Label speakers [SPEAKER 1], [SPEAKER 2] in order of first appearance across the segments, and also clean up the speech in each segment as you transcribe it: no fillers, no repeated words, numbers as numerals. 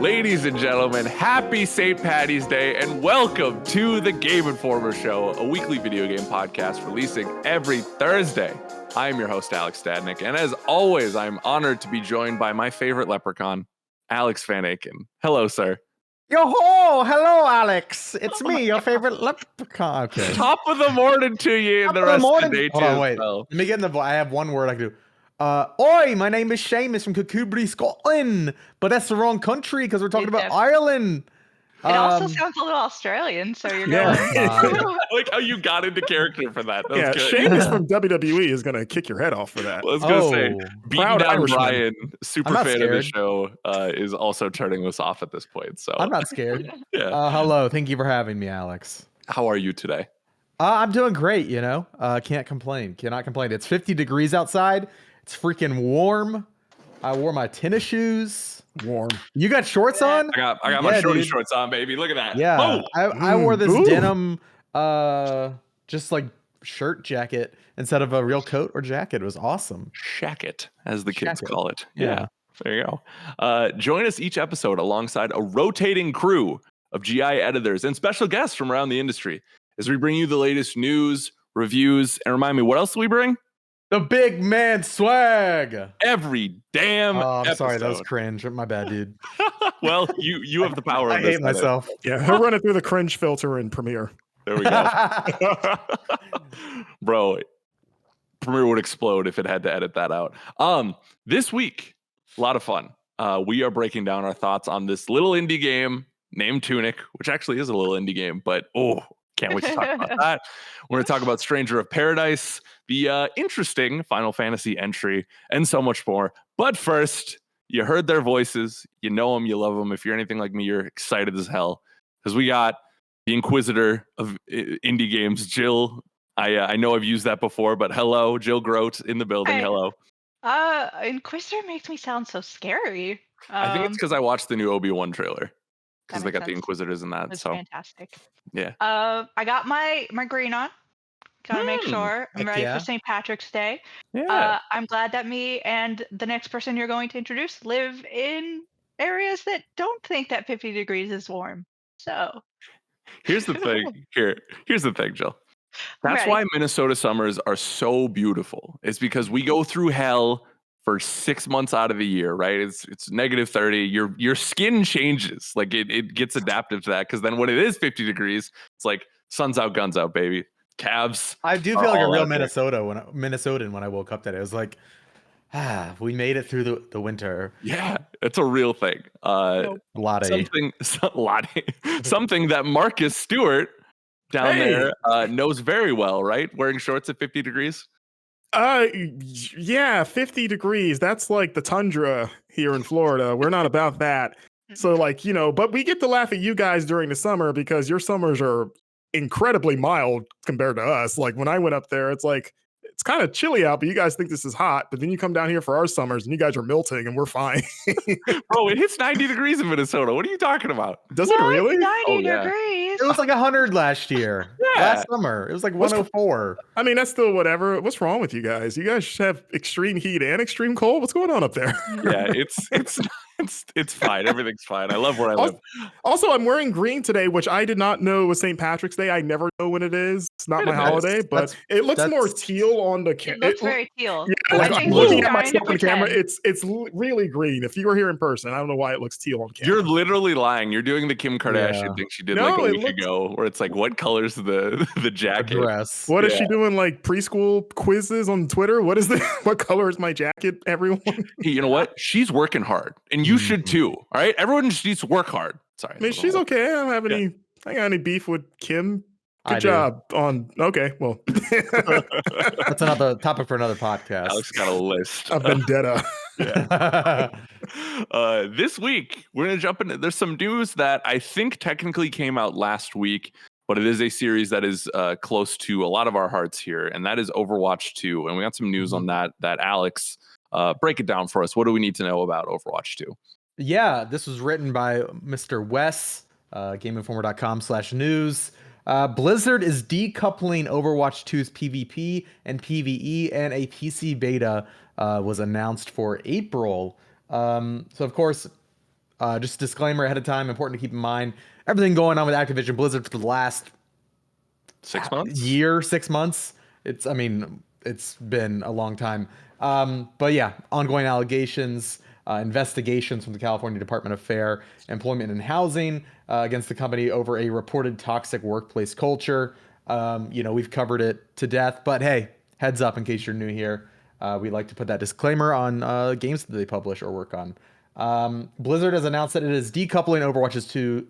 [SPEAKER 1] Ladies and gentlemen, happy St. Patty's Day and welcome to the Game Informer Show, a weekly video game podcast releasing every Thursday. I am your host, Alex Stadnick, and as always, I'm honored to be joined by my favorite leprechaun, Alex Van Aken. Hello, sir.
[SPEAKER 2] Yo-ho! Hello, Alex. It's me, your favorite leprechaun. Okay.
[SPEAKER 1] Top of the morning to you and the rest of the day,
[SPEAKER 2] Hold on, wait. Let me get in the... I have one word I can do. Oi, my name is Seamus from Cookubry, Scotland. But that's the wrong country because we're talking about Ireland.
[SPEAKER 3] It also sounds a little Australian, so you're going...
[SPEAKER 1] I like how you got into character for that. That was good.
[SPEAKER 4] Seamus from WWE is going to kick your head off for that.
[SPEAKER 1] I was going to say, beating down
[SPEAKER 4] Irishman.
[SPEAKER 1] Brian, super fan of the show, is also turning us off at this point. So
[SPEAKER 2] I'm not scared.
[SPEAKER 1] Yeah.
[SPEAKER 2] Hello, thank you for having me, Alex.
[SPEAKER 1] How are you today?
[SPEAKER 2] I'm doing great, you know. Can't complain. Cannot complain. It's 50 degrees outside. It's freaking warm. I wore my tennis shoes.
[SPEAKER 4] Warm.
[SPEAKER 2] You got shorts on?
[SPEAKER 1] I got my shorty shorts on, baby. Look at that.
[SPEAKER 2] Yeah. I wore this denim just like shirt jacket instead of a real coat or jacket. It was awesome.
[SPEAKER 1] Shacket, as the kids call it.
[SPEAKER 2] Yeah.
[SPEAKER 1] There you go. Join us each episode alongside a rotating crew of GI editors and special guests from around the industry as we bring you the latest news, reviews, and remind me, what else do we bring?
[SPEAKER 2] The big man swag.
[SPEAKER 1] Every damn
[SPEAKER 2] I'm
[SPEAKER 1] episode.
[SPEAKER 2] sorry, that was cringe. My bad, dude.
[SPEAKER 1] Well, you have the power of
[SPEAKER 2] I
[SPEAKER 1] this.
[SPEAKER 2] hate myself.
[SPEAKER 4] Yeah, he'll run it through the cringe filter in Premiere.
[SPEAKER 1] There we go. Bro, Premiere would explode if it had to edit that out. This week, a lot of fun. We are breaking down our thoughts on this little indie game named Tunic, which actually is a little indie game, but can't wait to talk about that. We're going to talk about Stranger of Paradise, the interesting Final Fantasy entry, and so much more. But first, you heard their voices. You know them. You love them. If you're anything like me, you're excited as hell because we got the Inquisitor of indie games, Jill. I know I've used that before, but hello, Jill Grote in the building. Hello.
[SPEAKER 3] Inquisitor makes me sound so scary.
[SPEAKER 1] I think it's because I watched the new Obi-Wan trailer. Because they got
[SPEAKER 3] sense.
[SPEAKER 1] the Inquisitors in that.
[SPEAKER 3] That's
[SPEAKER 1] so
[SPEAKER 3] fantastic.
[SPEAKER 1] Yeah.
[SPEAKER 3] I got my green on. Gotta make sure I'm ready for St. Patrick's Day.
[SPEAKER 1] Yeah.
[SPEAKER 3] I'm glad that me and the next person you're going to introduce live in areas that don't think that 50 degrees is warm. So
[SPEAKER 1] here's the thing. Here's the thing, Jill. That's why Minnesota summers are so beautiful. It's because we go through hell for 6 months out of the year, right? It's negative 30. Your skin changes. Like it gets adaptive to that. Because then when it is 50 degrees, it's like sun's out, guns out, baby. Calves.
[SPEAKER 2] I do feel like a real Minnesotan when I woke up today. I was like, we made it through the winter.
[SPEAKER 1] Yeah, it's a real thing. Something that Marcus Stewart down there knows very well, right? Wearing shorts at 50 degrees.
[SPEAKER 4] Yeah, 50 degrees. That's like the tundra here in Florida. We're not about that. So like, but we get to laugh at you guys during the summer because your summers are incredibly mild compared to us. Like when I went up there, it's like, it's kind of chilly out, but you guys think this is hot. But then you come down here for our summers and you guys are melting and we're fine.
[SPEAKER 1] Bro, it hits 90 degrees in Minnesota. What are you talking about?
[SPEAKER 4] Does it really?
[SPEAKER 3] 90 degrees.
[SPEAKER 2] It was like 100 last year. Last summer. It was like 104.
[SPEAKER 4] I mean, that's still whatever. What's wrong with you guys? You guys have extreme heat and extreme cold. What's going on up there?
[SPEAKER 1] Yeah, it's fine. Everything's fine. I love where I live.
[SPEAKER 4] Also, I'm wearing green today, which I did not know was St. Patrick's Day. I never know when it is. It's not my holiday, but it looks more teal on the camera.
[SPEAKER 3] It looks very teal.
[SPEAKER 4] Yeah, like I'm looking at myself on the camera. It's really green. If you were here in person, I don't know why it looks teal on camera.
[SPEAKER 1] You're literally lying. You're doing the Kim Kardashian thing she did like a week ago, where it's like, what color's the jacket?
[SPEAKER 2] Dress.
[SPEAKER 4] What is she doing? Like preschool quizzes on Twitter? What is what color is my jacket? Everyone.
[SPEAKER 1] Hey, you know what? She's working hard, and you should too. All right, everyone just needs to work hard. Sorry,
[SPEAKER 4] I mean, she's okay. I don't have any. I got any beef with Kim. Good job on. Okay, well,
[SPEAKER 2] that's another topic for another podcast.
[SPEAKER 1] Alex got a list.
[SPEAKER 4] A vendetta.
[SPEAKER 1] This week we're gonna jump into. There's some news that I think technically came out last week, but it is a series that is close to a lot of our hearts here, and that is Overwatch 2. And we got some news on that. Alex, break it down for us. What do we need to know about Overwatch 2?
[SPEAKER 2] Yeah, this was written by Mr. Wes, GameInformer.com/news. Blizzard is decoupling Overwatch 2's PvP and PvE, and a PC beta was announced for April. So, of course, Just disclaimer ahead of time, important to keep in mind. Everything going on with Activision Blizzard for the last
[SPEAKER 1] 6 months?
[SPEAKER 2] year, 6 months. It's been a long time. But yeah, ongoing allegations, investigations from the California Department of Fair, Employment and Housing against the company over a reported toxic workplace culture. We've covered it to death, but hey, heads up in case you're new here. We like to put that disclaimer on games that they publish or work on. Blizzard has announced that it is decoupling Overwatch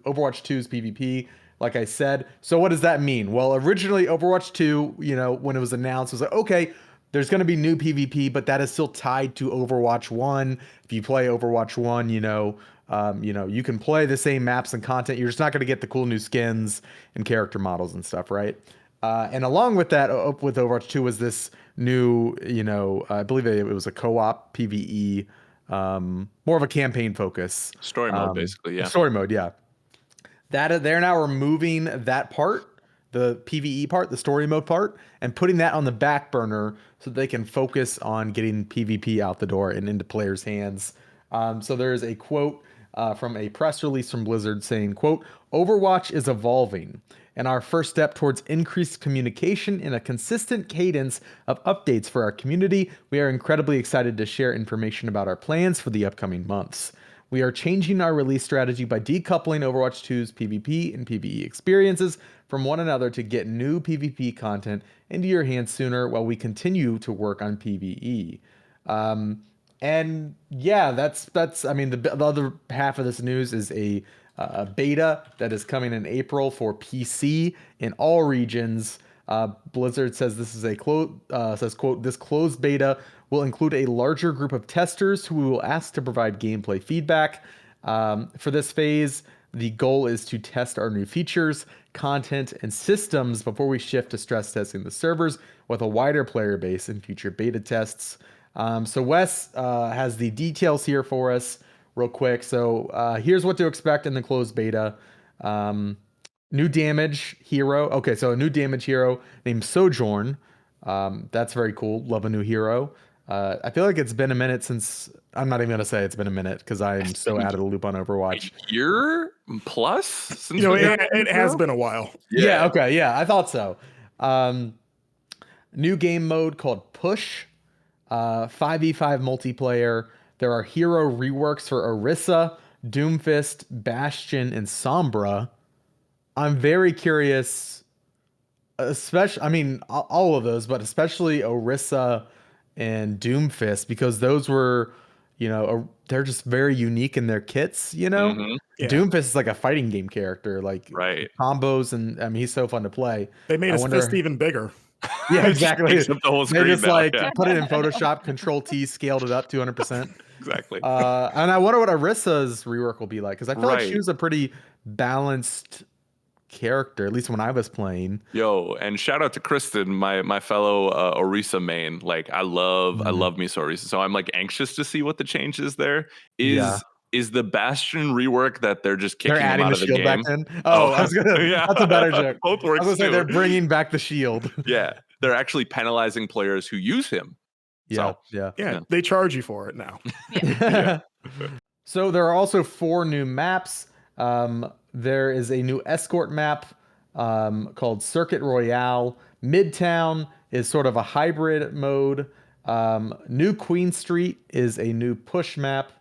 [SPEAKER 2] 2's PvP, like I said. So what does that mean? Well, originally Overwatch 2, when it was announced, it was like, okay, there's going to be new PvP, but that is still tied to Overwatch 1. If you play Overwatch 1, you can play the same maps and content. You're just not going to get the cool new skins and character models and stuff, right? And along with that, with Overwatch 2 was this new, I believe it was a co-op PvE, more of a campaign focus.
[SPEAKER 1] Story mode, basically, yeah.
[SPEAKER 2] Story mode, yeah. That they're now removing that part, the PvE part, the story mode part, and putting that on the back burner so they can focus on getting PvP out the door and into players' hands. So there's a quote from a press release from Blizzard saying, quote, "Overwatch is evolving, and our first step towards increased communication and a consistent cadence of updates for our community. We are incredibly excited to share information about our plans for the upcoming months. We are changing our release strategy by decoupling Overwatch 2's PvP and PvE experiences from one another to get new PvP content into your hands sooner while we continue to work on PvE." And yeah, that's the other half of this news is a beta that is coming in April for PC in all regions. Blizzard says this is quote, "This closed beta will include a larger group of testers who we will ask to provide gameplay feedback. For this phase, the goal is to test our new features, content, and systems before we shift to stress testing the servers with a wider player base in future beta tests." So Wes has the details here for us real quick. So here's what to expect in the closed beta. New damage hero. Okay, so a new damage hero named Sojourn. That's very cool. Love a new hero. I feel like it's been a minute since. I'm not even gonna say it's been a minute because I'm so out of the loop on Overwatch.
[SPEAKER 1] A year plus since
[SPEAKER 4] it has been a while.
[SPEAKER 2] Yeah. Okay. Yeah, I thought so. New game mode called Push. 5v5 multiplayer. There are hero reworks for Orisa, Doomfist, Bastion, and Sombra. I'm very curious, especially, all of those, but especially Orisa and Doomfist, because those were, they're just very unique in their kits,
[SPEAKER 1] Mm-hmm.
[SPEAKER 2] Yeah. Doomfist is like a fighting game character, like
[SPEAKER 1] right.
[SPEAKER 2] combos, and he's so fun to play.
[SPEAKER 4] They made his fist even bigger.
[SPEAKER 2] Yeah, exactly.
[SPEAKER 1] The whole screen
[SPEAKER 2] they just
[SPEAKER 1] now,
[SPEAKER 2] put it in Photoshop, Control T, scaled it up 200%.
[SPEAKER 1] Exactly.
[SPEAKER 2] And I wonder what Orisa's rework will be like, because I feel like she was a pretty balanced character, at least when I was playing.
[SPEAKER 1] Yo, and shout out to Kristen, my fellow Orisa main. Like I love me some Orisa. So I'm like anxious to see what the change is there. Is the Bastion rework that they're just kicking him out of the game?
[SPEAKER 2] Back then? I was gonna. Yeah. That's a better joke.
[SPEAKER 1] Both works.
[SPEAKER 2] I was gonna say they're bringing back the shield.
[SPEAKER 1] Yeah, they're actually penalizing players who use him.
[SPEAKER 2] Yeah,
[SPEAKER 1] so,
[SPEAKER 4] yeah. They charge you for it now.
[SPEAKER 2] Yeah. So there are also 4 new maps. There is a new escort map called Circuit Royale. Midtown is sort of a hybrid mode. New Queen Street is a new push map.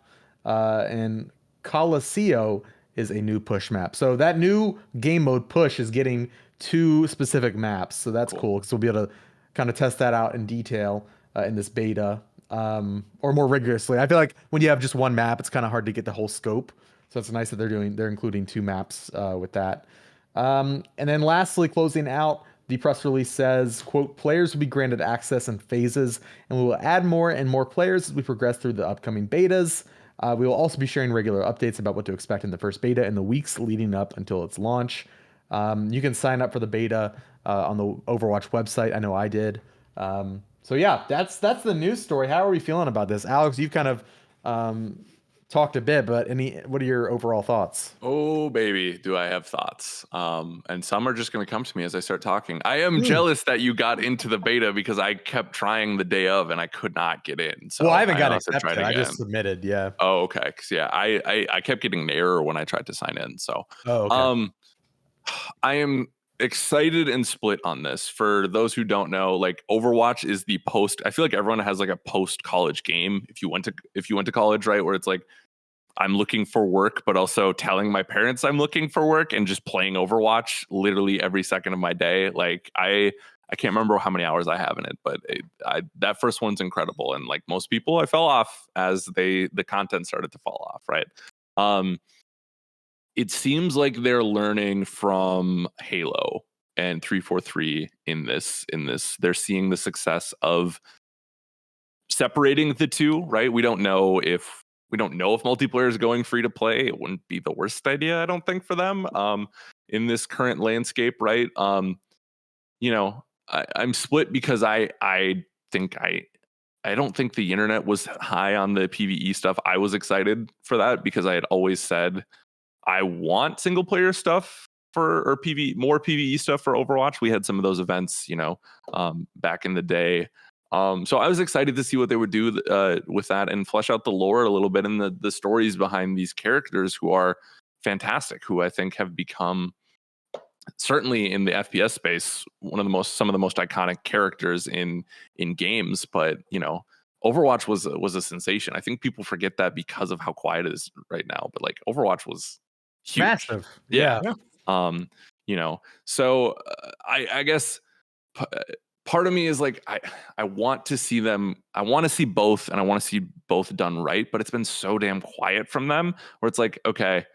[SPEAKER 2] And Colosseo is a new push map. So that new game mode Push is getting 2 specific maps. So that's cool because we'll be able to kind of test that out in detail in this beta, or more rigorously. I feel like when you have just one map, it's kind of hard to get the whole scope. So it's nice that they're including 2 maps with that. And then lastly, closing out, the press release says, quote, "Players will be granted access in phases, and we will add more and more players as we progress through the upcoming betas. We will also be sharing regular updates about what to expect in the first beta in the weeks leading up until its launch." You can sign up for the beta on the Overwatch website. I know I did. So yeah, that's the news story. How are we feeling about this? Alex, you've kind of talked a bit, but what are your overall thoughts?
[SPEAKER 1] Oh baby, do I have thoughts? And some are just going to come to me as I start talking. I am jealous that you got into the beta because I kept trying the day of and I could not get in. So
[SPEAKER 2] Well, I haven't got
[SPEAKER 1] also
[SPEAKER 2] accepted.
[SPEAKER 1] tried
[SPEAKER 2] I
[SPEAKER 1] again.
[SPEAKER 2] just submitted. Yeah.
[SPEAKER 1] Oh, okay. 'Cause yeah, I kept getting an error when I tried to sign in. So
[SPEAKER 2] Oh, okay.
[SPEAKER 1] I am excited and split on this. For those who don't know, like Overwatch is the post. I feel like everyone has like a post college game. If you went to college, right, where it's like I'm looking for work, but also telling my parents I'm looking for work and just playing Overwatch literally every second of my day. Like I can't remember how many hours I have in it, but that first one's incredible. And like most people, I fell off as the content started to fall off. Right. It seems like they're learning from Halo and 343 in this. They're seeing the success of separating the two, right? We don't know if multiplayer is going free to play. It wouldn't be the worst idea, I don't think, for them in this current landscape, right? I'm split because I don't think the internet was high on the PvE stuff. I was excited for that because I had always said I want single player stuff or more PvE stuff for Overwatch. We had some of those events, back in the day. So I was excited to see what they would do with that and flesh out the lore a little bit and the stories behind these characters who are fantastic, who I think have become, certainly in the FPS space, some of the most iconic characters in games. But Overwatch was a sensation. I think people forget that because of how quiet it is right now. But like Overwatch was huge.
[SPEAKER 2] Massive.
[SPEAKER 1] Yeah.
[SPEAKER 2] Yeah.
[SPEAKER 1] So I guess part of me is like, I want to see them. I want to see both, and I want to see both done right. But it's been so damn quiet from them, where it's like, okay,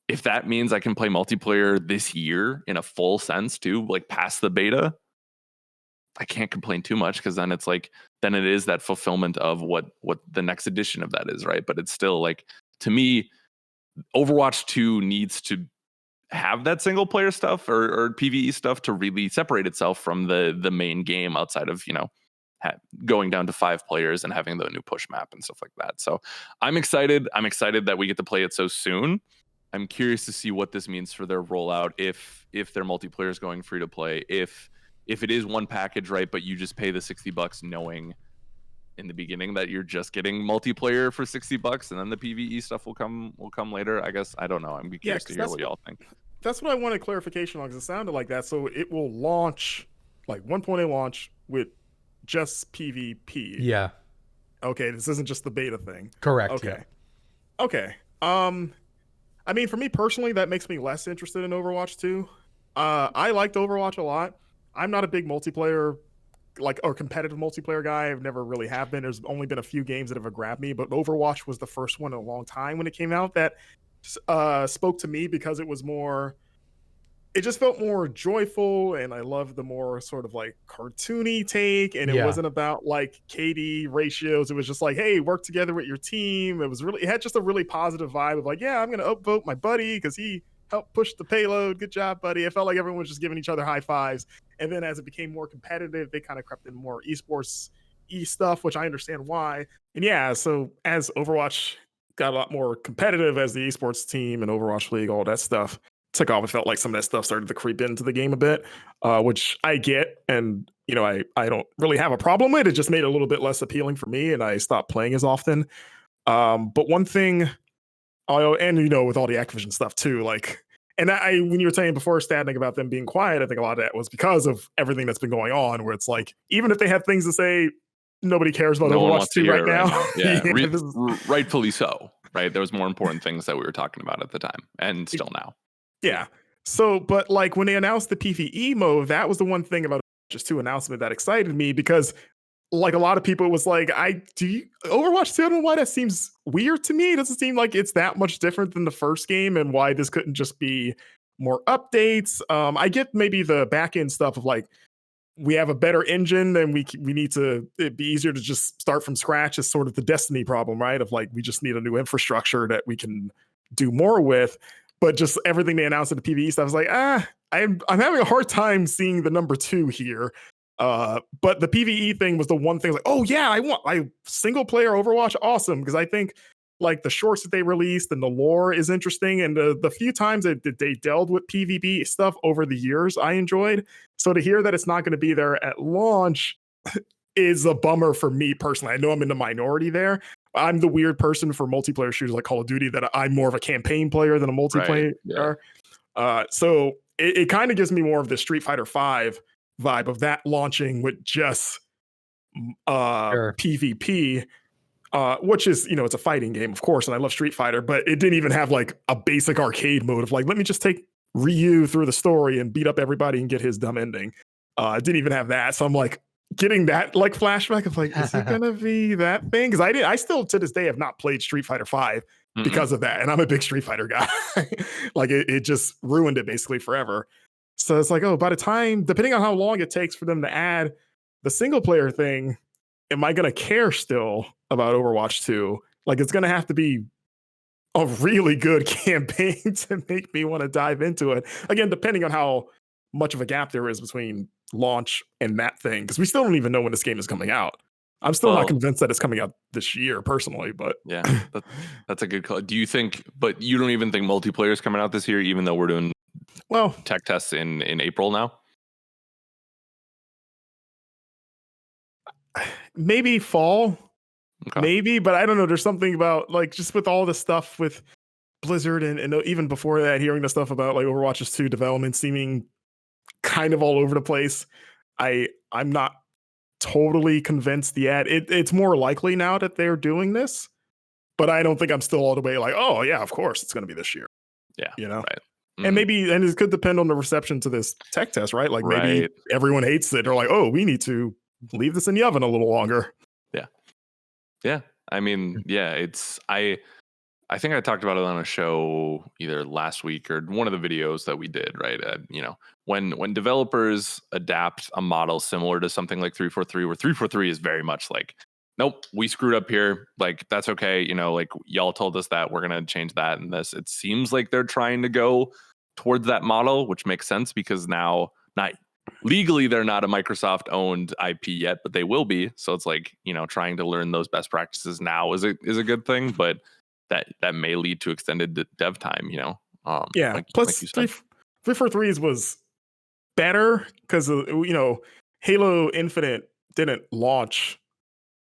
[SPEAKER 1] if that means I can play multiplayer this year in a full sense too, like past the beta, I can't complain too much, because then it's like, then it is that fulfillment of what the next edition of that is, right? But it's still like, to me, Overwatch 2 needs to have that single player stuff or PvE stuff to really separate itself from the main game, outside of going down to 5 players and having the new push map and stuff like that. So I'm excited that we get to play it so soon. I'm curious to see what this means for their rollout, if their multiplayer is going free to play, if it is one package, right, but you just pay the $60 knowing in the beginning that you're just getting multiplayer for $60 and then the PvE stuff will come later. I guess, I don't know. I'm curious to hear what y'all think.
[SPEAKER 4] That's what I wanted clarification on, because it sounded like that. So it will launch, like 1.8 launch with just PvP.
[SPEAKER 2] Yeah.
[SPEAKER 4] Okay, this isn't just the beta thing.
[SPEAKER 2] Correct.
[SPEAKER 4] Okay.
[SPEAKER 2] Yeah.
[SPEAKER 4] Okay. I mean, for me personally, that makes me less interested in Overwatch 2. I liked Overwatch a lot. I'm not a big multiplayer or competitive multiplayer guy. I've never really have been. There's only been a few games that have grabbed me, but Overwatch was the first one in a long time when it came out that spoke to me, because it just felt more joyful, and I loved the more sort of like cartoony take, and it wasn't about like KD ratios. It was just like, hey, work together with your team. It had just a really positive vibe of like, yeah, I'm gonna upvote my buddy because he helped push the payload. Good job, buddy. I felt like everyone was just giving each other high fives. And then as it became more competitive, they kind of crept in more esports stuff, which I understand why. And yeah, so as Overwatch got a lot more competitive, as the esports team and Overwatch League, all that stuff took off, it felt like some of that stuff started to creep into the game a bit, which I get. And, I don't really have a problem with it. It just made it a little bit less appealing for me, and I stopped playing as often. But one thing, and with all the Activision stuff too, like, and when you were saying before, Statnik, about them being quiet, I think a lot of that was because of everything that's been going on, where it's like, even if they have things to say, nobody cares about Overwatch 2 right now.
[SPEAKER 1] Yeah, rightfully so, right? There was more important things that we were talking about at the time, and still now.
[SPEAKER 4] Yeah. So, but like when they announced the PvE mode, that was the one thing about just 2 announcement that excited me, because like a lot of people, it was like, Overwatch 2, I don't know why that seems weird to me. It doesn't seem like it's that much different than the first game, and why this couldn't just be more updates. I get maybe the back end stuff of like, we have a better engine and we need to, it'd be easier to just start from scratch, is sort of the Destiny problem, right? Of like, we just need a new infrastructure that we can do more with. But just everything they announced in the PvE stuff, I was like, I'm having a hard time seeing the number 2 here. But the PvE thing was the one thing, like, oh yeah, I single player Overwatch, awesome. Because I think like the shorts that they released and the lore is interesting. And the few times that they delved with PvP stuff over the years, I enjoyed. So to hear that it's not going to be there at launch is a bummer for me personally. I know I'm in the minority there. I'm the weird person for multiplayer shooters like Call of Duty that I'm more of a campaign player than a multiplayer.
[SPEAKER 1] Right, yeah.
[SPEAKER 4] So it kind of gives me more of the Street Fighter V vibe of that launching with just PvP. Which is, it's a fighting game, of course, and I love Street Fighter, but it didn't even have like a basic arcade mode of like, let me just take Ryu through the story and beat up everybody and get his dumb ending. It didn't even have that. So I'm like getting that like flashback of like, is it gonna be that thing? Because I still to this day have not played Street Fighter V because of that. And I'm a big Street Fighter guy. Like it just ruined it basically forever. So it's like, oh, by the time, depending on how long it takes for them to add the single player thing, am I gonna care still about Overwatch 2? Like it's gonna have to be a really good campaign to make me want to dive into it. Again, depending on how much of a gap there is between launch and that thing, because we still don't even know when this game is coming out. I'm still not convinced that it's coming out this year, personally. But
[SPEAKER 1] yeah, that's a good call. Do you think? But you don't even think multiplayer is coming out this year, even though we're doing tech tests in April now?
[SPEAKER 4] Maybe fall.
[SPEAKER 1] Okay.
[SPEAKER 4] Maybe, but I don't know. There's something about like just with all the stuff with Blizzard and even before that, hearing the stuff about like Overwatch's 2 development seeming kind of all over the place. I'm not totally convinced yet. It's more likely now that they're doing this, but I don't think I'm still all the way like, oh yeah, of course it's going to be this year.
[SPEAKER 1] Yeah,
[SPEAKER 4] right. And and it could depend on the reception to this tech test, right? Like maybe everyone hates it. They're like, oh, we need to leave this in the oven a little longer.
[SPEAKER 1] Yeah. I mean, I think I talked about it on a show either last week or one of the videos that we did, right? When developers adapt a model similar to something like 343, where 343 is very much like, nope, we screwed up here. Like, that's okay. Like y'all told us that, we're going to change that and this. It seems like they're trying to go towards that model, which makes sense because now, not legally, they're not a Microsoft owned IP yet, but they will be. So it's like, trying to learn those best practices now is a good thing, but that may lead to extended dev time,
[SPEAKER 4] Plus, 343's was better because Halo Infinite didn't launch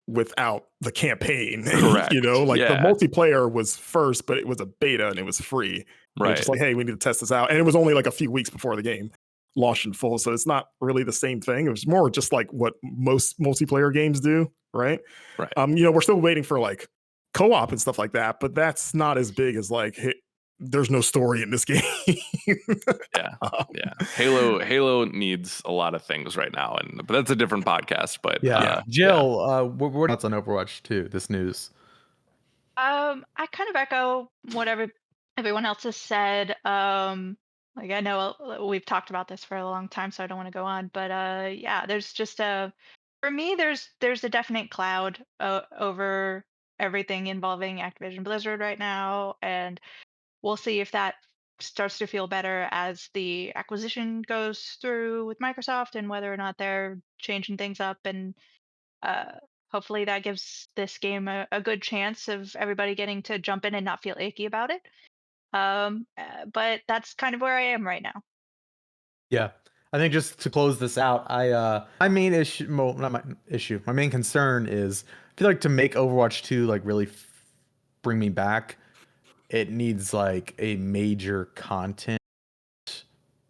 [SPEAKER 4] without the campaign.
[SPEAKER 1] Correct.
[SPEAKER 4] The multiplayer was first, but it was a beta and it was free. Right. It's just like, hey, we need to test this out, and it was only like a few weeks before the game launched in full, so it's not really the same thing. It was more just like what most multiplayer games do, right? We're still waiting for like co-op and stuff like that, but that's not as big as like there's no story in this game.
[SPEAKER 1] Halo needs a lot of things right now, but that's a different podcast. But
[SPEAKER 2] Jill, what are thoughts on Overwatch 2, this news?
[SPEAKER 3] I kind of echo what everyone else has said. Like, I know we've talked about this for a long time, so I don't want to go on, but there's just for me, there's a definite cloud over everything involving Activision Blizzard right now, and we'll see if that starts to feel better as the acquisition goes through with Microsoft, and whether or not they're changing things up, and hopefully that gives this game a good chance of everybody getting to jump in and not feel icky about it. But that's kind of where I am right now.
[SPEAKER 2] Yeah, I think just to close this out, my main issue, my main concern is, I feel like to make Overwatch 2 like really bring me back, it needs like a major content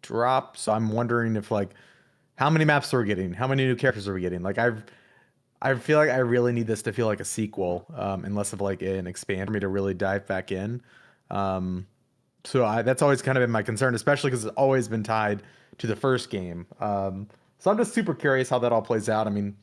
[SPEAKER 2] drop. So I'm wondering if like, how many maps are we getting? How many new characters are we getting? Like I feel like I really need this to feel like a sequel, and less of like an expand for me to really dive back in. So that's always kind of been my concern, especially because it's always been tied to the first game. So I'm just super curious how that all plays out. I mean,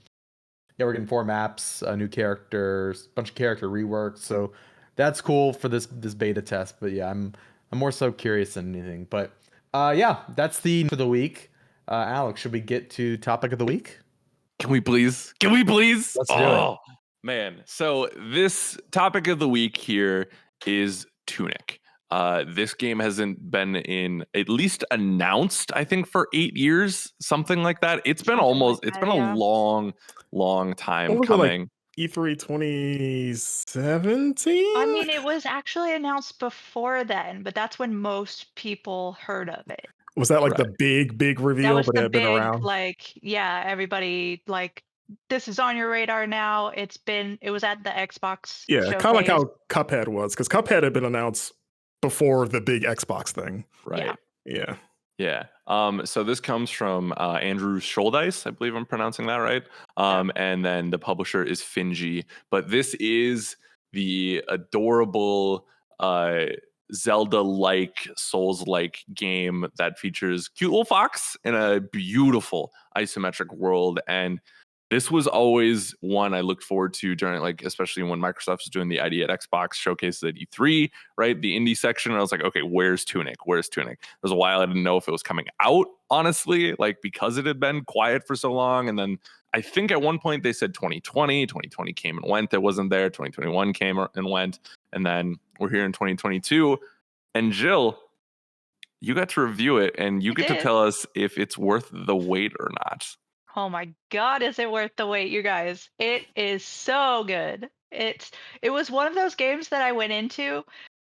[SPEAKER 2] we're getting 4 maps, new characters, bunch of character rework. So that's cool for this beta test. But yeah, I'm more so curious than anything. But that's the for the week. Alex, should we get to topic of the week?
[SPEAKER 1] Can we please?
[SPEAKER 2] Let's do it.
[SPEAKER 1] Man. So this topic of the week here is Tunic. This game hasn't been at least announced, I think, for 8 years, something like that. It's been a long time coming.
[SPEAKER 4] E3 2017?
[SPEAKER 3] I mean, it was actually announced before then, but that's when most people heard of it.
[SPEAKER 4] Was that like the
[SPEAKER 1] Right.
[SPEAKER 4] big
[SPEAKER 3] That
[SPEAKER 4] reveal,
[SPEAKER 3] was
[SPEAKER 4] but it
[SPEAKER 3] the
[SPEAKER 4] had been
[SPEAKER 3] big,
[SPEAKER 4] around?
[SPEAKER 3] like, yeah, everybody, like, this is on your radar now. It was at the Xbox
[SPEAKER 4] Yeah, kinda like
[SPEAKER 3] showcase.
[SPEAKER 4] how Cuphead was, because Cuphead had been announced before the big Xbox thing.
[SPEAKER 3] Yeah.
[SPEAKER 1] Right.
[SPEAKER 4] Yeah.
[SPEAKER 1] Yeah. So this comes from Andrew Scholdice, I believe I'm pronouncing that right.
[SPEAKER 3] Yeah.
[SPEAKER 1] And then the publisher is Finji. But this is the adorable Zelda-like, Souls-like game that features cute little fox in a beautiful isometric world. And this was always one I looked forward to during, like, especially when Microsoft was doing the ID at Xbox showcases at E3, right? The indie section. And I was like, okay, where's Tunic? Where's Tunic? There was a while I didn't know if it was coming out, honestly, like because it had been quiet for so long. And then I think at one point they said 2020 came and went. It wasn't there. 2021 came and went. And then we're here in 2022. And Jill, you got to review it and you
[SPEAKER 3] I
[SPEAKER 1] get to
[SPEAKER 3] did.
[SPEAKER 1] tell us if it's worth the wait or not.
[SPEAKER 3] Oh my God, is it worth the wait, you guys? It is so good. It was one of those games that I went into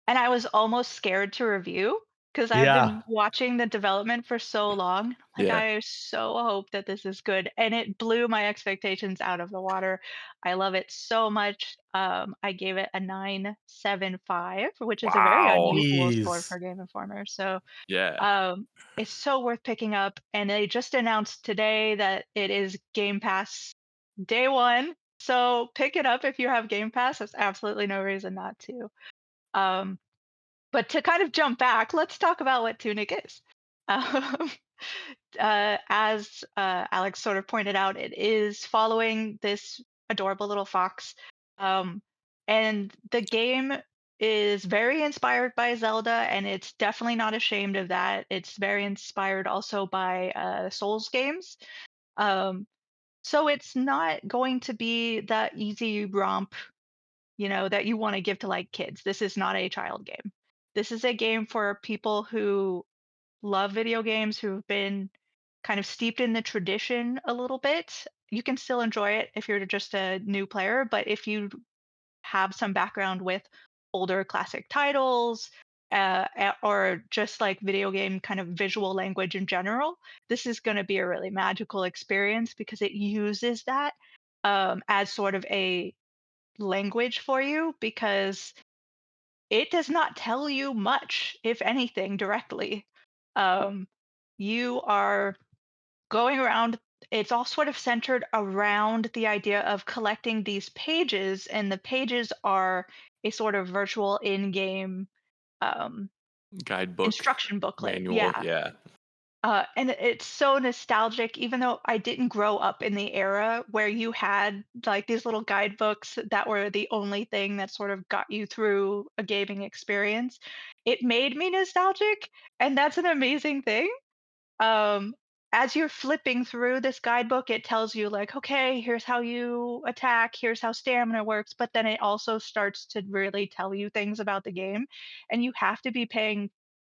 [SPEAKER 3] and I was almost scared to review because I've
[SPEAKER 2] Yeah.
[SPEAKER 3] been watching the development for so long. Like,
[SPEAKER 1] Yeah.
[SPEAKER 3] I so hope that this is good. And it blew my expectations out of the water. I love it so much. I gave it a 9.75, which is a very
[SPEAKER 1] Wow.
[SPEAKER 3] unusual score
[SPEAKER 2] Jeez.
[SPEAKER 3] for Game Informer. So
[SPEAKER 1] Yeah.
[SPEAKER 3] um, it's so worth picking up. And they just announced today that it is Game Pass day one. So pick it up if you have Game Pass. There's absolutely no reason not to. Um, but to kind of jump back, let's talk about what Tunic is. Um, as Alex sort of pointed out, it is following this adorable little fox. Um, and the game is very inspired by Zelda, and it's definitely not ashamed of that. It's very inspired also by Souls games. Um, so it's not going to be that easy romp, that you want to give to like kids. This is not a child game. This is a game for people who love video games, who've been kind of steeped in the tradition a little bit. You can still enjoy it if you're just a new player, but if you have some background with older classic titles, or just like video game kind of visual language in general, this is going to be a really magical experience because it uses that as sort of a language for you, because it does not tell you much, if anything, directly. Um, you are going around, it's all sort of centered around the idea of collecting these pages, and the pages are a sort of virtual in-game um,
[SPEAKER 1] Guidebook,
[SPEAKER 3] instruction booklet.
[SPEAKER 1] manual.
[SPEAKER 3] Yeah.
[SPEAKER 1] Yeah.
[SPEAKER 3] And it's so nostalgic, even though I didn't grow up in the era where you had like these little guidebooks that were the only thing that sort of got you through a gaming experience. It made me nostalgic, and that's an amazing thing. um as you're flipping through this guidebook, it tells you like, okay, here's how you attack, here's how stamina works, but then it also starts to really tell you things about the game, and you have to be paying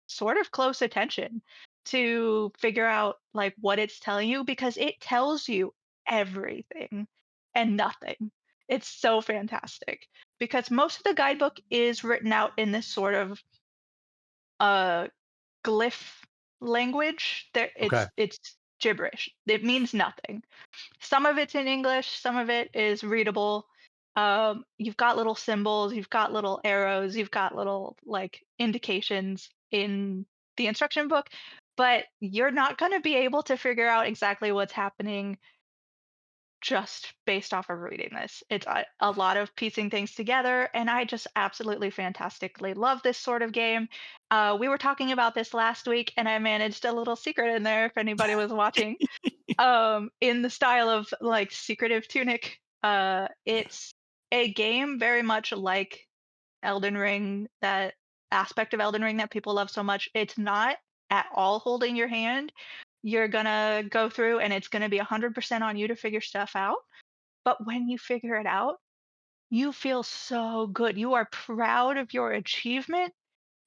[SPEAKER 3] sort of close attention to figure out like what it's telling you, because it tells you everything and nothing. It's so fantastic because most of the guidebook is written out in this sort of uh glyph language. There,
[SPEAKER 2] Okay.
[SPEAKER 3] it's gibberish. It means nothing. Some of it's in English, some of it is readable. You've got little symbols, you've got little arrows, you've got little like indications in the instruction book, but you're not going to be able to figure out exactly what's happening just based off of reading this. It's a lot of piecing things together, and I just absolutely fantastically love this sort of game. We were talking about this last week, and I managed a little secret in there if anybody was watching. In the style of like Secretive Tunic. It's a game very much like Elden Ring, that aspect of Elden Ring that people love so much. It's not at all holding your hand. You're gonna go through and it's gonna be 100% on you to figure stuff out. But when you figure it out, you feel so good. You are proud of your achievement.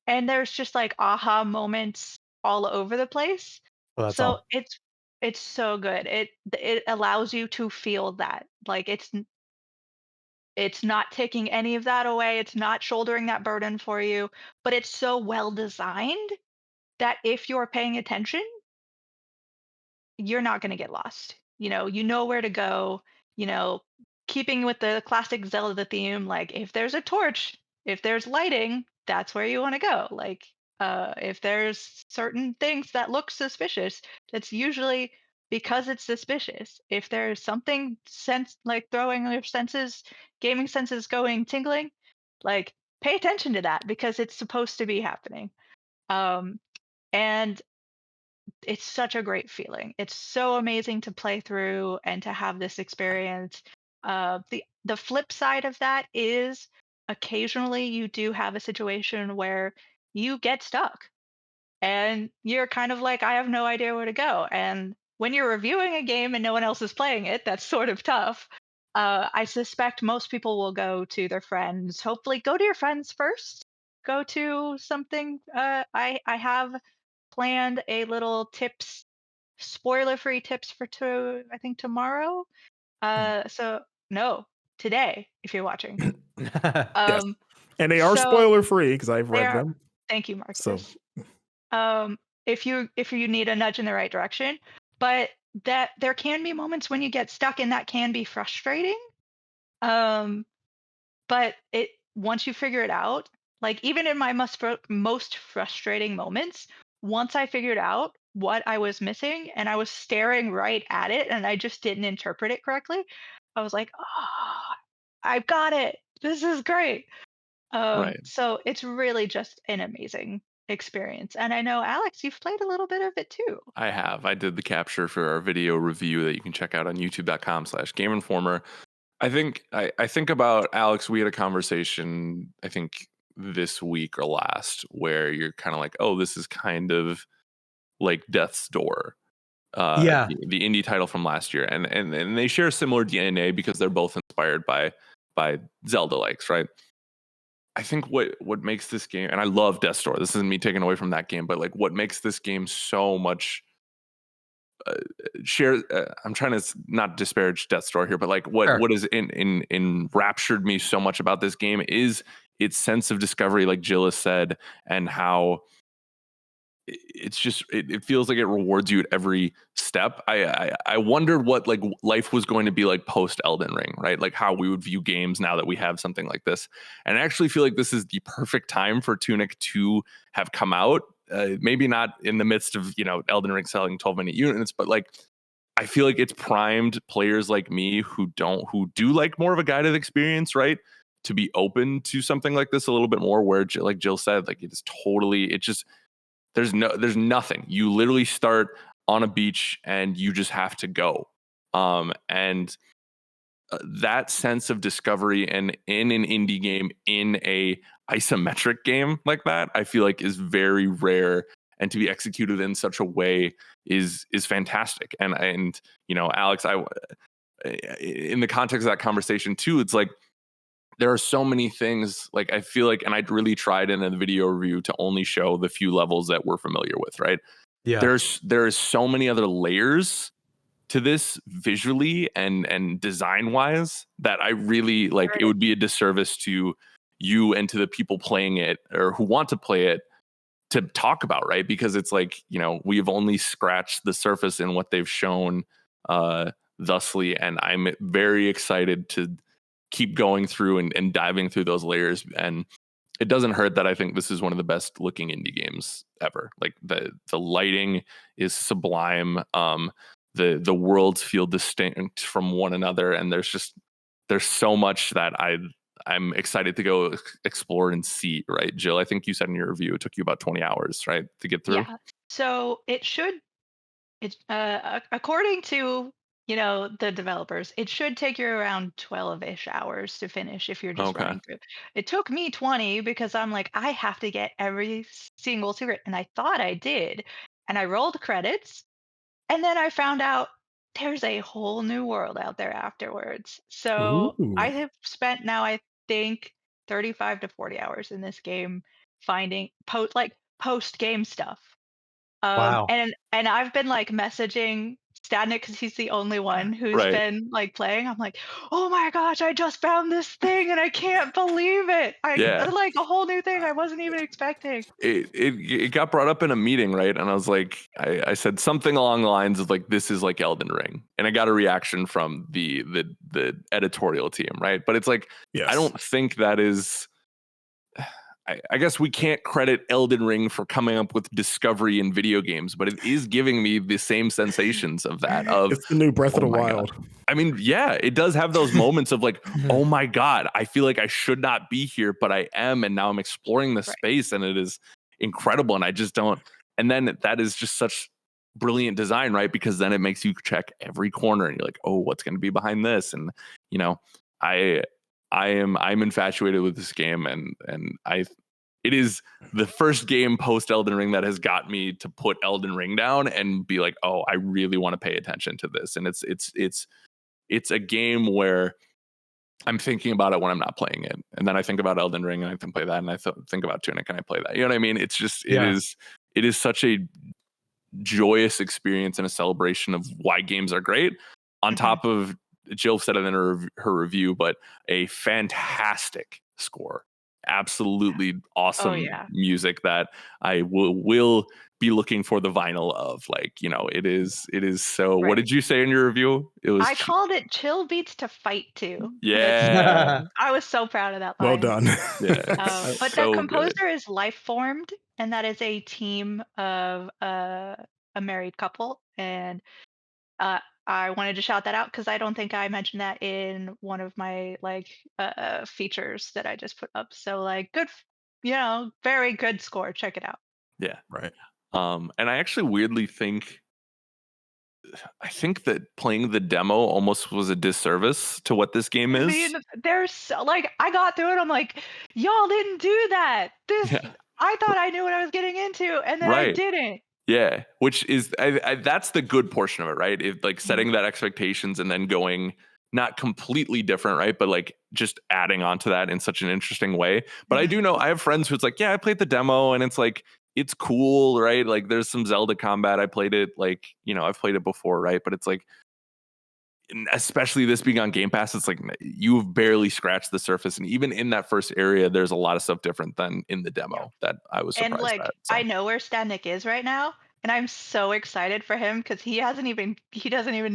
[SPEAKER 3] And there's just like aha moments all over the place.
[SPEAKER 2] Well, that's
[SPEAKER 3] So
[SPEAKER 2] all.
[SPEAKER 3] it's so good. It allows you to feel that. Like It's not taking any of that away. It's not shouldering that burden for you, but it's so well designed that if you're paying attention, you're not going to get lost. You know where to go, you know, keeping with the classic Zelda theme, like if there's a torch, if there's lighting, that's where you want to go. Like if there's certain things that look suspicious, that's usually because it's suspicious. If there's something sense like throwing your senses, gaming senses going tingling, like pay attention to that because it's supposed to be happening. Um and it's such a great feeling. It's so amazing to play through and to have this experience. The flip side of that is occasionally you do have a situation where you get stuck and you're kind of like, I have no idea where to go. And when you're reviewing a game and no one else is playing it, that's sort of tough. I suspect most people will go to their friends. Hopefully, go to your friends first. Go to something. I have planned a little tips, spoiler-free tips for I think tomorrow. So no, today if you're watching.
[SPEAKER 4] Yes.
[SPEAKER 3] Um,
[SPEAKER 4] And they are
[SPEAKER 3] so
[SPEAKER 4] spoiler free because I've read
[SPEAKER 3] there.
[SPEAKER 4] them.
[SPEAKER 3] Thank you,
[SPEAKER 4] So
[SPEAKER 3] Marcus. Um, if you need a nudge in the right direction, but that there can be moments when you get stuck, and that can be frustrating. Um, but it once you figure it out, like even in my most frustrating moments, once I figured out what I was missing and I was staring right at it and I just didn't interpret it correctly, I was like, oh, I've got it. This is great.
[SPEAKER 1] Right.
[SPEAKER 3] So it's really just an amazing experience. And I know, Alex, you've played a little bit of it too.
[SPEAKER 1] I have. I did the capture for our video review that you can check out on youtube.com/Game Informer. I think about Alex. We had a conversation, I think this week or last, where you're kind of like, oh, this is kind of like Death's Door,
[SPEAKER 2] Yeah.
[SPEAKER 1] the indie title from last year, and they share similar DNA because they're both inspired by Zelda likes, right? I think what makes this game, and I love Death's Door. This isn't me taking away from that game, but like what makes this game so much share I'm trying to not disparage Death Store here, but like
[SPEAKER 2] Sure.
[SPEAKER 1] what is in enraptured me so much about this game is its sense of discovery, like Jill has said, and how it's just it feels like it rewards you at every step. I wondered what like life was going to be like post Elden Ring, right? Like how we would view games now that we have something like this. And I actually feel like this is the perfect time for Tunic to have come out. Maybe not in the midst of Elden Ring selling 12-minute units, but like I feel like it's primed players like me who do like more of a guided experience, right? To be open to something like this a little bit more. Where like Jill said, like it just there's nothing. You literally start on a beach and you just have to go. And that sense of discovery and in an indie game, in a isometric game like that, I feel like is very rare, and to be executed in such a way is fantastic. And Alex, in the context of that conversation too, it's like there are so many things, like I feel like, and I'd really tried in a video review to only show the few levels that we're familiar with, right?
[SPEAKER 2] Yeah.
[SPEAKER 1] There is so many other layers to this visually and design wise that I really like. It would be a disservice to you and to the people playing it or who want to play it to talk about, right? Because it's like, we've only scratched the surface in what they've shown thusly, and I'm very excited to keep going through and diving through those layers. And it doesn't hurt that I think this is one of the best looking indie games ever. Like the lighting is sublime. The worlds feel distinct from one another, and there's so much that I'm excited to go explore and see, right? Jill, I think you said in your review it took you about 20 hours, right, to get through.
[SPEAKER 3] Yeah. So it's according to the developers, it should take you around 12-ish hours to finish if you're just
[SPEAKER 1] Okay.
[SPEAKER 3] running through. It took me 20 because I'm like, I have to get every single secret, and I thought I did. And I rolled credits, and then I found out there's a whole new world out there afterwards. So I
[SPEAKER 4] ooh.
[SPEAKER 3] have spent now, I think, 35 to 40 hours in this game finding post game stuff.
[SPEAKER 2] Wow.
[SPEAKER 3] And I've been like messaging Static because he's the only one who's
[SPEAKER 1] Right.
[SPEAKER 3] been like playing. I'm like, oh my gosh, I just found this thing and I can't believe it.
[SPEAKER 1] Yeah.
[SPEAKER 3] Like a whole new thing I wasn't even expecting.
[SPEAKER 1] It got brought up in a meeting, right? And I was like, I said something along the lines of like, this is like Elden Ring, and I got a reaction from the editorial team, right? But it's like,
[SPEAKER 4] Yes.
[SPEAKER 1] I don't think that is. I guess we can't credit Elden Ring for coming up with discovery in video games, but it is giving me the same sensations of that.
[SPEAKER 4] It's the new Breath of the Wild.
[SPEAKER 1] God. I mean, yeah, it does have those moments of like, oh my God, I feel like I should not be here, but I am. And now I'm exploring the space and it is incredible. And I just don't. And then that is just such brilliant design, right? Because then it makes you check every corner and you're like, oh, what's going to be behind this? And, you know, I'm infatuated with this game, and it is the first game post Elden Ring that has got me to put Elden Ring down and be like, oh, I really want to pay attention to this. And it's a game where I'm thinking about it when I'm not playing it, and then I think about Elden Ring and I can play that, and I think about Tunic and I play that. You know what I mean? It's just it is such a joyous experience and a celebration of why games are great. On top of, Jill said it in her review, but a fantastic score, absolutely awesome music that I will be looking for the vinyl of. Like, you know, it is so. What did you say in your review? It was.
[SPEAKER 3] I called it chill beats to fight to.
[SPEAKER 1] Yeah,
[SPEAKER 3] I was so proud of that line.
[SPEAKER 4] Well done.
[SPEAKER 1] Yeah,
[SPEAKER 3] but
[SPEAKER 1] so
[SPEAKER 3] the composer
[SPEAKER 1] good.
[SPEAKER 3] is Life Formed, and that is a team of a married couple, and I wanted to shout that out because I don't think I mentioned that in one of my like features that I just put up. So like good, very good score. Check it out.
[SPEAKER 1] Yeah,
[SPEAKER 4] right.
[SPEAKER 1] And I actually weirdly think that playing the demo almost was a disservice to what this game is.
[SPEAKER 3] I mean, there's like I got through it. I'm like, y'all didn't do that. I thought I knew what I was getting into, and then I didn't.
[SPEAKER 1] Yeah, which is that's the good portion of it, right? Like setting that expectations and then going not completely different, right? But like just adding on to that in such an interesting way. But I do know I have friends who's like, yeah, I played the demo and it's like, it's cool, right? Like there's some Zelda combat. I played it like, you know, I've played it before, right? But it's like, especially this being on Game Pass, it's like you've barely scratched the surface, and even in that first area, there's a lot of stuff different than in the demo that I was surprised
[SPEAKER 3] and like
[SPEAKER 1] at. So.
[SPEAKER 3] I know where Static is right now, and I'm so excited for him because he doesn't even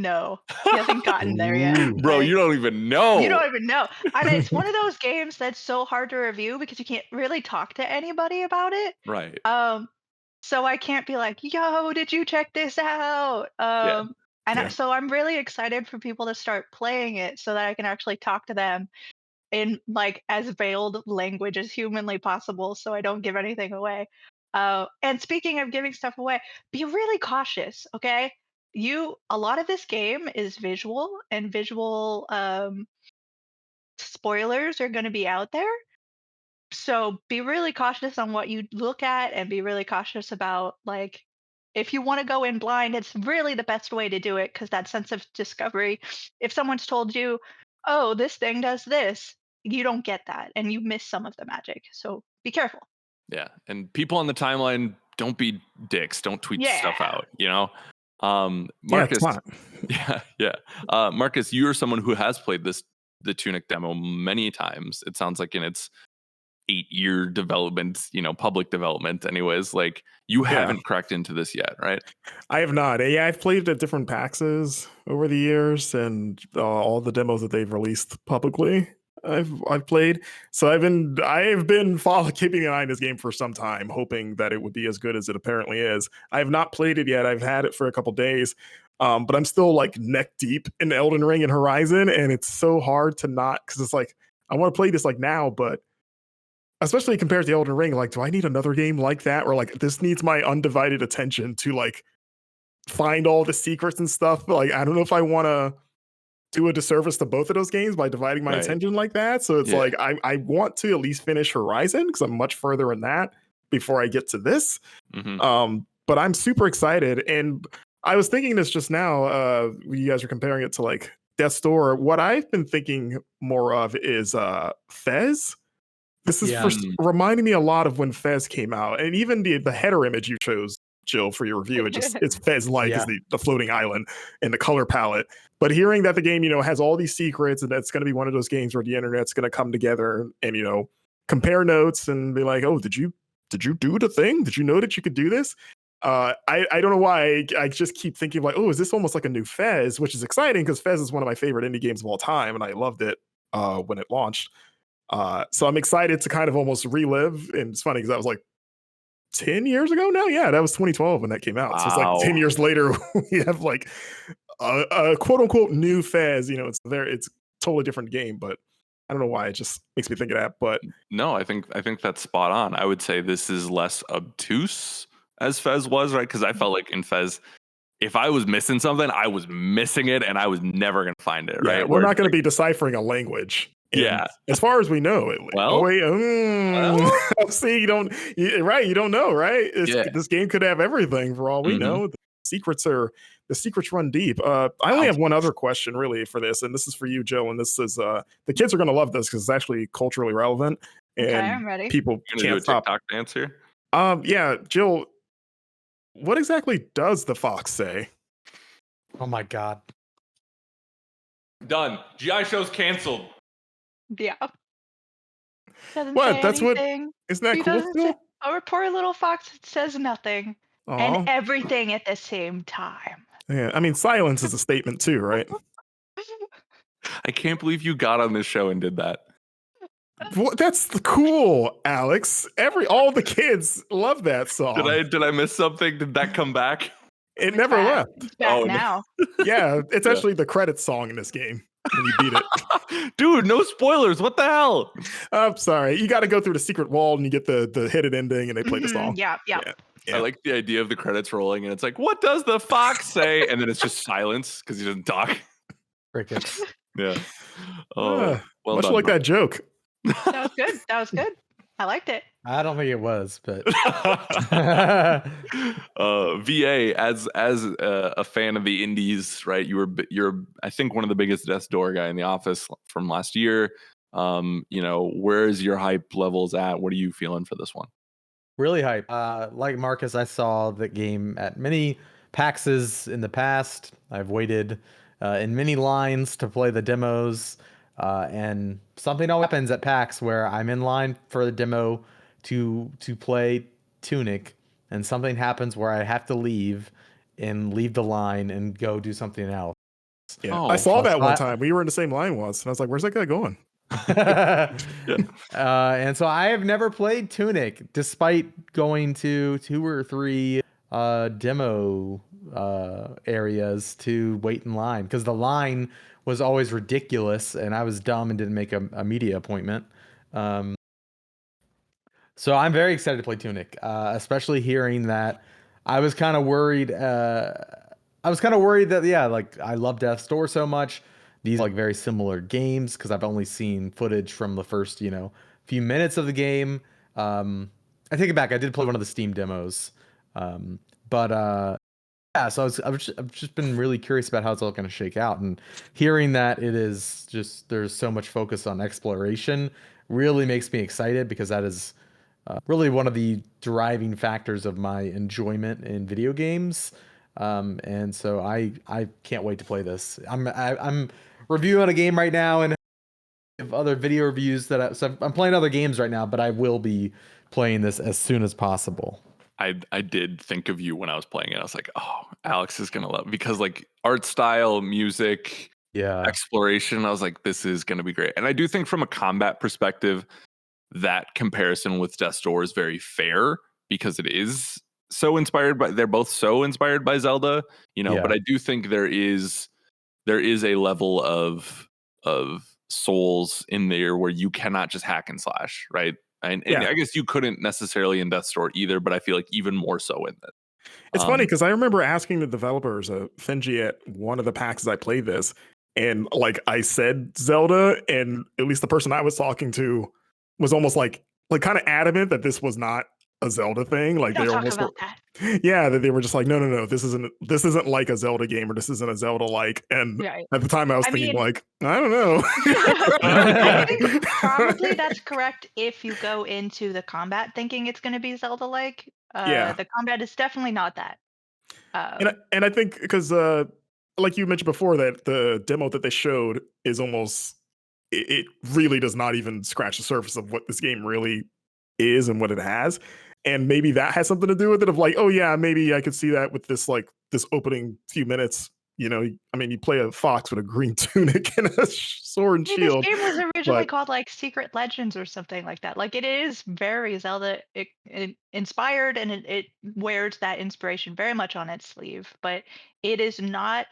[SPEAKER 3] know. He hasn't gotten there yet.
[SPEAKER 1] Bro, you don't even know.
[SPEAKER 3] You don't even know. And it's one of those games that's so hard to review because you can't really talk to anybody about it.
[SPEAKER 1] Right.
[SPEAKER 3] So I can't be like, yo, did you check this out? So I'm really excited for people to start playing it so that I can actually talk to them in like as veiled language as humanly possible so I don't give anything away. And speaking of giving stuff away, be really cautious, okay? A lot of this game is visual, and visual spoilers are going to be out there. So be really cautious on what you look at, and be really cautious about like if you want to go in blind, it's really the best way to do it because that sense of discovery. If someone's told you, oh, this thing does this, you don't get that and you miss some of the magic. So be careful.
[SPEAKER 1] Yeah. And people on the timeline, don't be dicks. Don't tweet stuff out, you know? Marcus. Marcus, you're someone who has played the Tunic demo many times. It sounds like in its 8-year development, public development anyways, like you haven't cracked into this yet, right?
[SPEAKER 4] I have not. Yeah, I've played at different PAXs over the years, and all the demos that they've released publicly I've played. So I've been keeping an eye on this game for some time, hoping that it would be as good as it apparently is. I have not played it yet. I've had it for a couple days. But I'm still like neck deep in Elden Ring and Horizon, and it's so hard to not, because it's like I want to play this like now, but especially compared to Elden Ring, like, do I need another game like that? Or like this needs my undivided attention to like find all the secrets and stuff. Like, I don't know if I want to do a disservice to both of those games by dividing my attention like that. So it's like I want to at least finish Horizon because I'm much further in that before I get to this. But I'm super excited. And I was thinking this just now, you guys are comparing it to like Death's Door. What I've been thinking more of is Fez. This is reminding me a lot of when Fez came out, and even the header image you chose, Jill, for your review. It's Fez-like
[SPEAKER 2] Yeah.
[SPEAKER 4] is the floating island and the color palette. But hearing that the game, has all these secrets and that's going to be one of those games where the internet's going to come together and compare notes and be like, oh, did you do the thing? Did you know that you could do this? I don't know why I just keep thinking like, oh, is this almost like a new Fez, which is exciting because Fez is one of my favorite indie games of all time, and I loved it when it launched. So I'm excited to kind of almost relive, and it's funny because that was like 10 years ago now. Yeah, that was 2012 when that came out. So it's like 10 years later, we have like a quote unquote new Fez. It's a totally different game, but I don't know why it just makes me think of that. But
[SPEAKER 1] no, I think that's spot on. I would say this is less obtuse as Fez was, right? Because I felt like in Fez, if I was missing something, I was missing it, and I was never going to find it. Right?
[SPEAKER 4] We're not going to be deciphering a language.
[SPEAKER 1] Yeah,
[SPEAKER 4] as far as we know,
[SPEAKER 1] well,
[SPEAKER 4] see, you don't know, right? This game could have everything for all we know. The secrets run deep. I only have one other question really for this, and this is for you, Jill. And this is the kids are going to love this because it's actually culturally relevant, and
[SPEAKER 3] Okay, I'm ready.
[SPEAKER 4] people can't stop.
[SPEAKER 1] TikTok answer.
[SPEAKER 4] Yeah, Jill, what exactly does the fox say?
[SPEAKER 2] Oh my God.
[SPEAKER 1] Done. GI show's canceled.
[SPEAKER 3] Yeah. Doesn't
[SPEAKER 4] What?
[SPEAKER 3] say
[SPEAKER 4] That's
[SPEAKER 3] anything.
[SPEAKER 4] Isn't that
[SPEAKER 3] He
[SPEAKER 4] cool
[SPEAKER 3] doesn't
[SPEAKER 4] still?
[SPEAKER 3] say, our poor little fox says nothing and everything at the same time.
[SPEAKER 4] Yeah, I mean, silence is a statement too, right?
[SPEAKER 1] I can't believe you got on this show and did that.
[SPEAKER 4] That's cool, Alex. All the kids love that song.
[SPEAKER 1] Did I miss something? Did that come back?
[SPEAKER 4] It never left.
[SPEAKER 3] It's back now.
[SPEAKER 4] Yeah, it's actually the credits song in this game when you beat it.
[SPEAKER 1] Dude, no spoilers. What the hell?
[SPEAKER 4] I'm sorry. You got to go through the secret wall and you get the hidden ending and they play the song.
[SPEAKER 3] Yeah.
[SPEAKER 1] I like the idea of the credits rolling and it's like, what does the fox say? And then it's just silence because he doesn't talk.
[SPEAKER 2] Crickets.
[SPEAKER 1] Yeah. Oh, well
[SPEAKER 4] much
[SPEAKER 1] done,
[SPEAKER 4] like
[SPEAKER 1] bro.
[SPEAKER 4] that joke.
[SPEAKER 3] That was good. I liked it.
[SPEAKER 2] I don't think it was, but
[SPEAKER 1] VA as a fan of the indies, right? You're I think one of the biggest Death's Door guy in the office from last year. Where's your hype levels at? What are you feeling for this one?
[SPEAKER 2] Really hype. Like Marcus, I saw the game at many PAXs in the past. I've waited in many lines to play the demos, and something always happens at PAX where I'm in line for the demo to play Tunic, and something happens where I have to leave the line and go do something else.
[SPEAKER 4] Yeah, I saw that one time. We were in the same line once, and I was like, "Where's that guy going?"
[SPEAKER 2] And so I have never played Tunic, despite going to 2 or 3 demo areas to wait in line, because the line was always ridiculous, and I was dumb and didn't make a media appointment. So I'm very excited to play Tunic, especially hearing that. I was kind of worried. That I love Death's Door so much. These are very similar games because I've only seen footage from the first few minutes of the game. I take it back. I did play one of the Steam demos, but so I've just been really curious about how it's all going to shake out, and hearing that it is just there's so much focus on exploration really makes me excited, because that is really one of the driving factors of my enjoyment in video games. And so I can't wait to play this. I'm reviewing a game right now and have other video reviews so I'm playing other games right now, but I will be playing this as soon as possible.
[SPEAKER 1] I did think of you when I was playing it. I was like, oh, Alex is gonna love it, because like art style, music, exploration. I was like, this is gonna be great. And I do think from a combat perspective, that comparison with Death's Door is very fair, because it is they're both so inspired by Zelda, but I do think there is a level of Souls in there where you cannot just hack and slash, right? And I guess you couldn't necessarily in Death's Door either, but I feel like even more so in it.
[SPEAKER 4] It's funny because I remember asking the developers, Finji, at one of the PAXs I played this, and like I said Zelda, and at least the person I was talking to was almost like kind of adamant that this was not a Zelda thing. Like they almost that they were just like, no, this isn't like a Zelda game, or this isn't a Zelda like. And at the time I was thinking like, I don't know.
[SPEAKER 3] I think probably that's correct if you go into the combat thinking it's going to be Zelda like,
[SPEAKER 4] Yeah.
[SPEAKER 3] The combat is definitely not that.
[SPEAKER 4] And I think because like you mentioned before, that the demo that they showed is almost it really does not even scratch the surface of what this game really is and what it has. And maybe that has something to do with it of like, oh yeah, maybe I could see that with this like this opening few minutes. You know, I mean, you play a fox with a green tunic and a sword and
[SPEAKER 3] I mean, this
[SPEAKER 4] shield,
[SPEAKER 3] game was originally
[SPEAKER 4] but
[SPEAKER 3] called like Secret Legends or something like that. Like it is very Zelda inspired, and it wears that inspiration very much on its sleeve. But it is not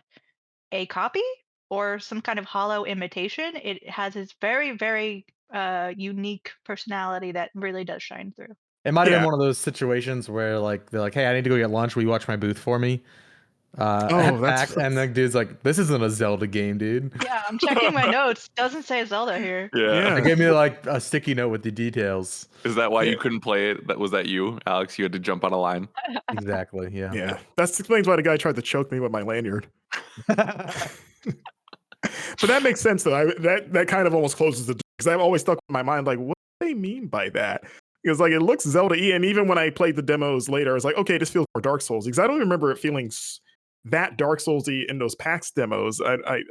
[SPEAKER 3] a copy or some kind of hollow imitation. It has its very, very unique personality that really does shine through.
[SPEAKER 2] It might have been
[SPEAKER 4] yeah.
[SPEAKER 2] one of those situations where like they're like, "Hey, I need to go get lunch. Will you watch my booth for me?"
[SPEAKER 4] Oh,
[SPEAKER 2] Back, and the dude's like, "This isn't a Zelda game, dude."
[SPEAKER 3] Yeah, I'm checking my notes. Doesn't say Zelda here.
[SPEAKER 1] Yeah.
[SPEAKER 2] They gave me like a sticky note with the details.
[SPEAKER 1] Is that why
[SPEAKER 4] Yeah.
[SPEAKER 1] you couldn't play it? Was that you, Alex? You had to jump on a line.
[SPEAKER 2] Exactly. Yeah.
[SPEAKER 4] Yeah, that explains why the guy tried to choke me with my lanyard. But that makes sense though. That kind of almost closes the door because I've always stuck in my mind like, what do they mean by that? Because like it looks Zelda-y, and even when I played the demos later, I was like, okay, this feels more Dark Souls because I don't remember it feeling that Dark Souls-y in those PAX demos.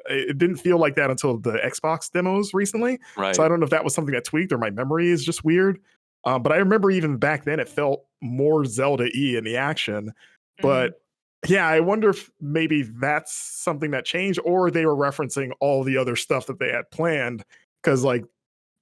[SPEAKER 4] It didn't feel like that until the Xbox demos recently.
[SPEAKER 1] Right.
[SPEAKER 4] So I don't know if that was something that tweaked or my memory is just weird. But I remember even back then it felt more Zelda-y in the action. But yeah, I wonder if maybe that's something that changed, or they were referencing all the other stuff that they had planned. Because, like,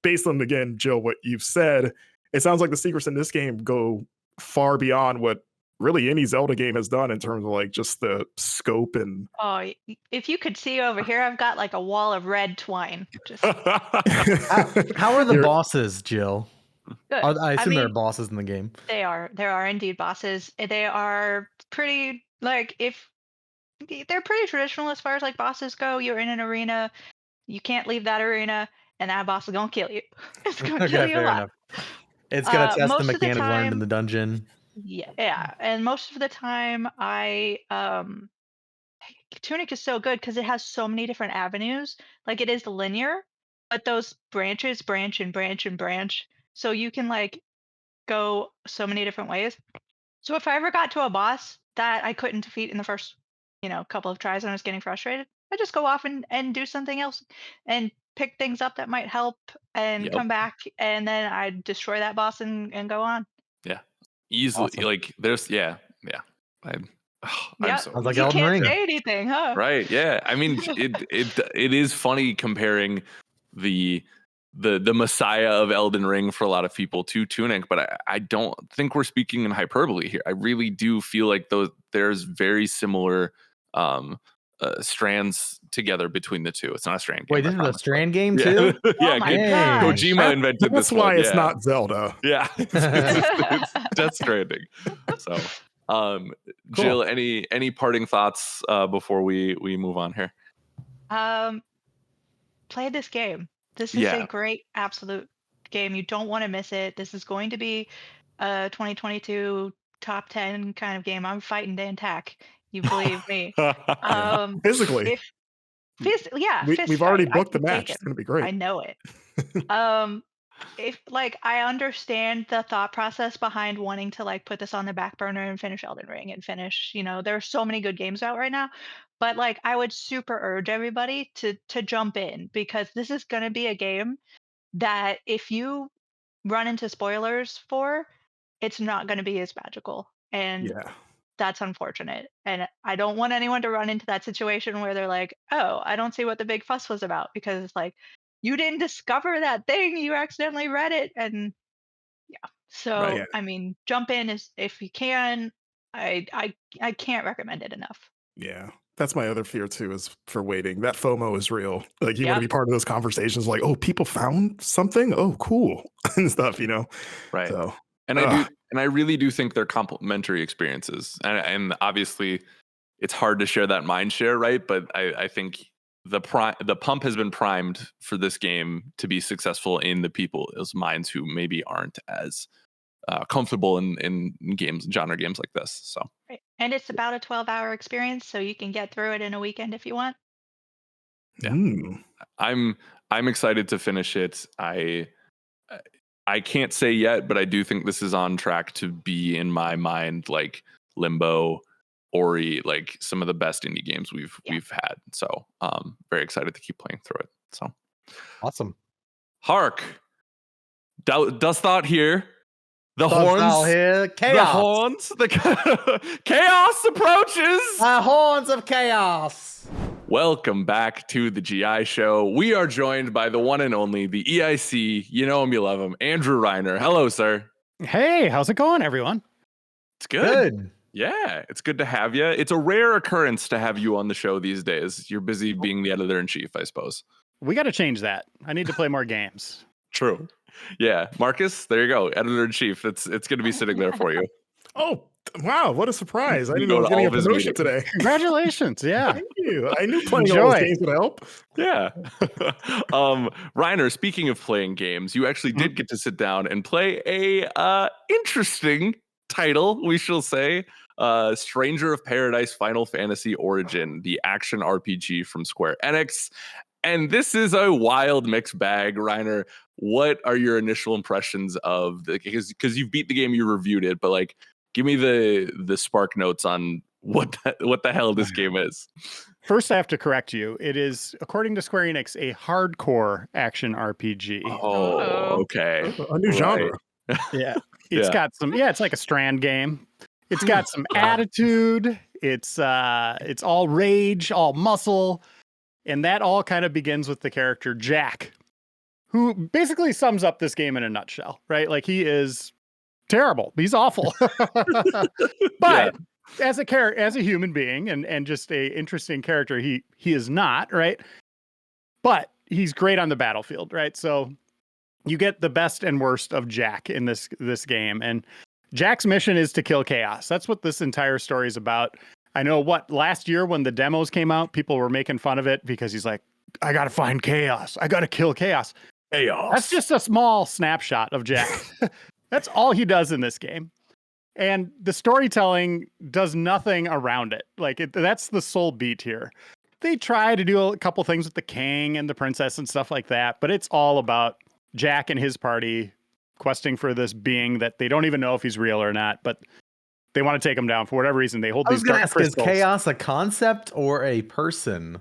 [SPEAKER 4] based on again, Jill, what you've said, it sounds like the secrets in this game go far beyond what really any Zelda game has done in terms of like just the scope and.
[SPEAKER 3] Oh, if you could see over here, I've got like a wall of red twine. Just
[SPEAKER 2] How are the
[SPEAKER 4] You're-
[SPEAKER 2] bosses, Jill?
[SPEAKER 3] good.
[SPEAKER 2] I assume there are
[SPEAKER 3] mean,
[SPEAKER 2] bosses in the game.
[SPEAKER 3] there are indeed bosses. They are pretty like if they're pretty traditional as far as like bosses go. You're in an arena, you can't leave that arena, and that boss is gonna kill you. It's gonna kill
[SPEAKER 2] Okay,
[SPEAKER 3] you a
[SPEAKER 2] fair
[SPEAKER 3] lot.
[SPEAKER 2] enough. It's gonna test the
[SPEAKER 3] Most of the
[SPEAKER 2] mechanic learned in
[SPEAKER 3] time,
[SPEAKER 2] the dungeon.
[SPEAKER 3] yeah, and most of the time, Tunic is so good because it has so many different avenues. Like it is linear, but those branches branch and branch and branch, so you can like go so many different ways. So if I ever got to a boss that I couldn't defeat in the first, couple of tries and I was getting frustrated, I just go off and do something else and pick things up that might help and
[SPEAKER 1] Yep.
[SPEAKER 3] come back, and then I destroy that boss and go on.
[SPEAKER 1] Yeah. Easily.
[SPEAKER 2] Awesome.
[SPEAKER 1] Like there's I'm
[SPEAKER 3] Yeah,
[SPEAKER 1] so
[SPEAKER 2] Sounds like
[SPEAKER 3] you
[SPEAKER 2] Elden
[SPEAKER 3] can't
[SPEAKER 2] Ring.
[SPEAKER 3] say anything, huh?
[SPEAKER 1] right. Yeah. I mean, it is funny comparing the the messiah of Elden Ring for a lot of people to Tunic, but I don't think we're speaking in hyperbole here. I really do feel like there's very similar strands together between the two. It's not a strand game.
[SPEAKER 2] Wait,
[SPEAKER 1] I
[SPEAKER 2] this is a
[SPEAKER 1] promise, but-
[SPEAKER 2] Strand game
[SPEAKER 1] Yeah.
[SPEAKER 2] too?
[SPEAKER 1] Yeah.
[SPEAKER 3] Oh my
[SPEAKER 1] good-
[SPEAKER 3] gosh.
[SPEAKER 1] Kojima invented
[SPEAKER 4] That's
[SPEAKER 1] this
[SPEAKER 4] why
[SPEAKER 1] one.
[SPEAKER 4] it's
[SPEAKER 1] Yeah.
[SPEAKER 4] not Zelda.
[SPEAKER 1] Yeah, it's Death Stranding. So, Jill, any parting thoughts before we move on here?
[SPEAKER 3] Play this game. This is a
[SPEAKER 1] Yeah,
[SPEAKER 3] great absolute game. You don't want to miss it. This is going to be a 2022 top 10 kind of game. I'm fighting Dan Tack. You believe me. Um,
[SPEAKER 4] Physically,
[SPEAKER 3] if fist
[SPEAKER 4] we've already
[SPEAKER 3] fight, I
[SPEAKER 4] booked the
[SPEAKER 3] can take
[SPEAKER 4] match.
[SPEAKER 3] him.
[SPEAKER 4] It's gonna be great.
[SPEAKER 3] I know it. Um, if like I understand the thought process behind wanting to like put this on the back burner and finish Elden Ring and finish, there are so many good games out right now, but like I would super urge everybody to jump in because this is going to be a game that if you run into spoilers for, it's not going to be as magical. And
[SPEAKER 4] Yeah.
[SPEAKER 3] that's unfortunate. And I don't want anyone to run into that situation where they're like, "Oh, I don't see what the big fuss was about," because it's like you didn't discover that thing, you accidentally read it, and yeah.
[SPEAKER 1] Right.
[SPEAKER 3] So,
[SPEAKER 4] Yeah.
[SPEAKER 3] I mean, jump in as if you can. I can't recommend it enough.
[SPEAKER 4] Yeah. That's my other fear too, is for waiting. That FOMO is real. Like you want to
[SPEAKER 3] Yep.
[SPEAKER 4] be part of those conversations like, oh, people found something? Oh, cool. And stuff.
[SPEAKER 1] Right.
[SPEAKER 4] So
[SPEAKER 1] And I really do think they're complementary experiences, and obviously, it's hard to share that mind share, right? But I think the pump has been primed for this game to be successful in the people's minds who maybe aren't as comfortable in genre games like this. So
[SPEAKER 3] Right. And it's about a 12-hour experience, so you can get through it in a weekend if you want.
[SPEAKER 1] Yeah.
[SPEAKER 4] mm.
[SPEAKER 1] I'm excited to finish it. I can't say yet, but I do think this is on track to be, in my mind, like Limbo, Ori, like some of the best indie games we've had. So very excited to keep playing through it. So
[SPEAKER 2] Awesome.
[SPEAKER 1] Hark. Dost thou hear? The
[SPEAKER 2] Dost
[SPEAKER 1] horns.
[SPEAKER 2] thou hear? Chaos.
[SPEAKER 1] The horns. The chaos approaches.
[SPEAKER 2] The horns of chaos.
[SPEAKER 1] Welcome back to the GI Show. We are joined by the one and only, the EIC. You know him, you love him, Andrew Reiner. Hello, sir.
[SPEAKER 5] Hey, how's it going, everyone?
[SPEAKER 1] It's good. Yeah, it's good to have you. It's a rare occurrence to have you on the show these days. You're busy being the editor-in-chief, I suppose.
[SPEAKER 5] We got to change that. I need to play more games.
[SPEAKER 1] True. Yeah, Marcus, there you go, editor-in-chief. It's going to be sitting there for you.
[SPEAKER 4] Oh, wow, what a surprise. I
[SPEAKER 1] You
[SPEAKER 4] didn't know I was
[SPEAKER 1] go to
[SPEAKER 4] getting
[SPEAKER 1] all
[SPEAKER 4] a
[SPEAKER 1] of his
[SPEAKER 4] promotion
[SPEAKER 1] meetings.
[SPEAKER 4] today.
[SPEAKER 5] Congratulations. Yeah.
[SPEAKER 4] Thank you. I knew playing all those games would help.
[SPEAKER 1] Yeah. Reiner, speaking of playing games, you actually did get to sit down and play a interesting title, we shall say. Stranger of Paradise Final Fantasy Origin, the action RPG from Square Enix. And this is a wild mixed bag, Reiner. What are your initial impressions of the, because you've beat the game, you reviewed it, but like give me the spark notes on what the hell this game is.
[SPEAKER 5] First, I have to correct you. It is, according to Square Enix, a hardcore action RPG.
[SPEAKER 1] Oh, okay.
[SPEAKER 4] A new genre.
[SPEAKER 5] Yeah. It's got some, it's like a Strand game. It's got some attitude. It's all rage, all muscle. And that all kind of begins with the character Jack, who basically sums up this game in a nutshell, right? Like he is terrible. He's awful. But as a human being and just a interesting character, he is not, right? But he's great on the battlefield, right? So you get the best and worst of Jack in this game. And Jack's mission is to kill chaos. That's what this entire story is about. I know last year when the demos came out, people were making fun of it because he's like, I got to find chaos. I got to kill chaos. That's just a small snapshot of Jack. That's all he does in this game. And the storytelling does nothing around it. Like that's the sole beat here. They try to do a couple things with the king and the princess and stuff like that, but it's all about Jack and his party questing for this being that they don't even know if he's real or not, but they want to take him down for whatever reason. They hold these dark crystals.
[SPEAKER 2] Is chaos a concept or a person?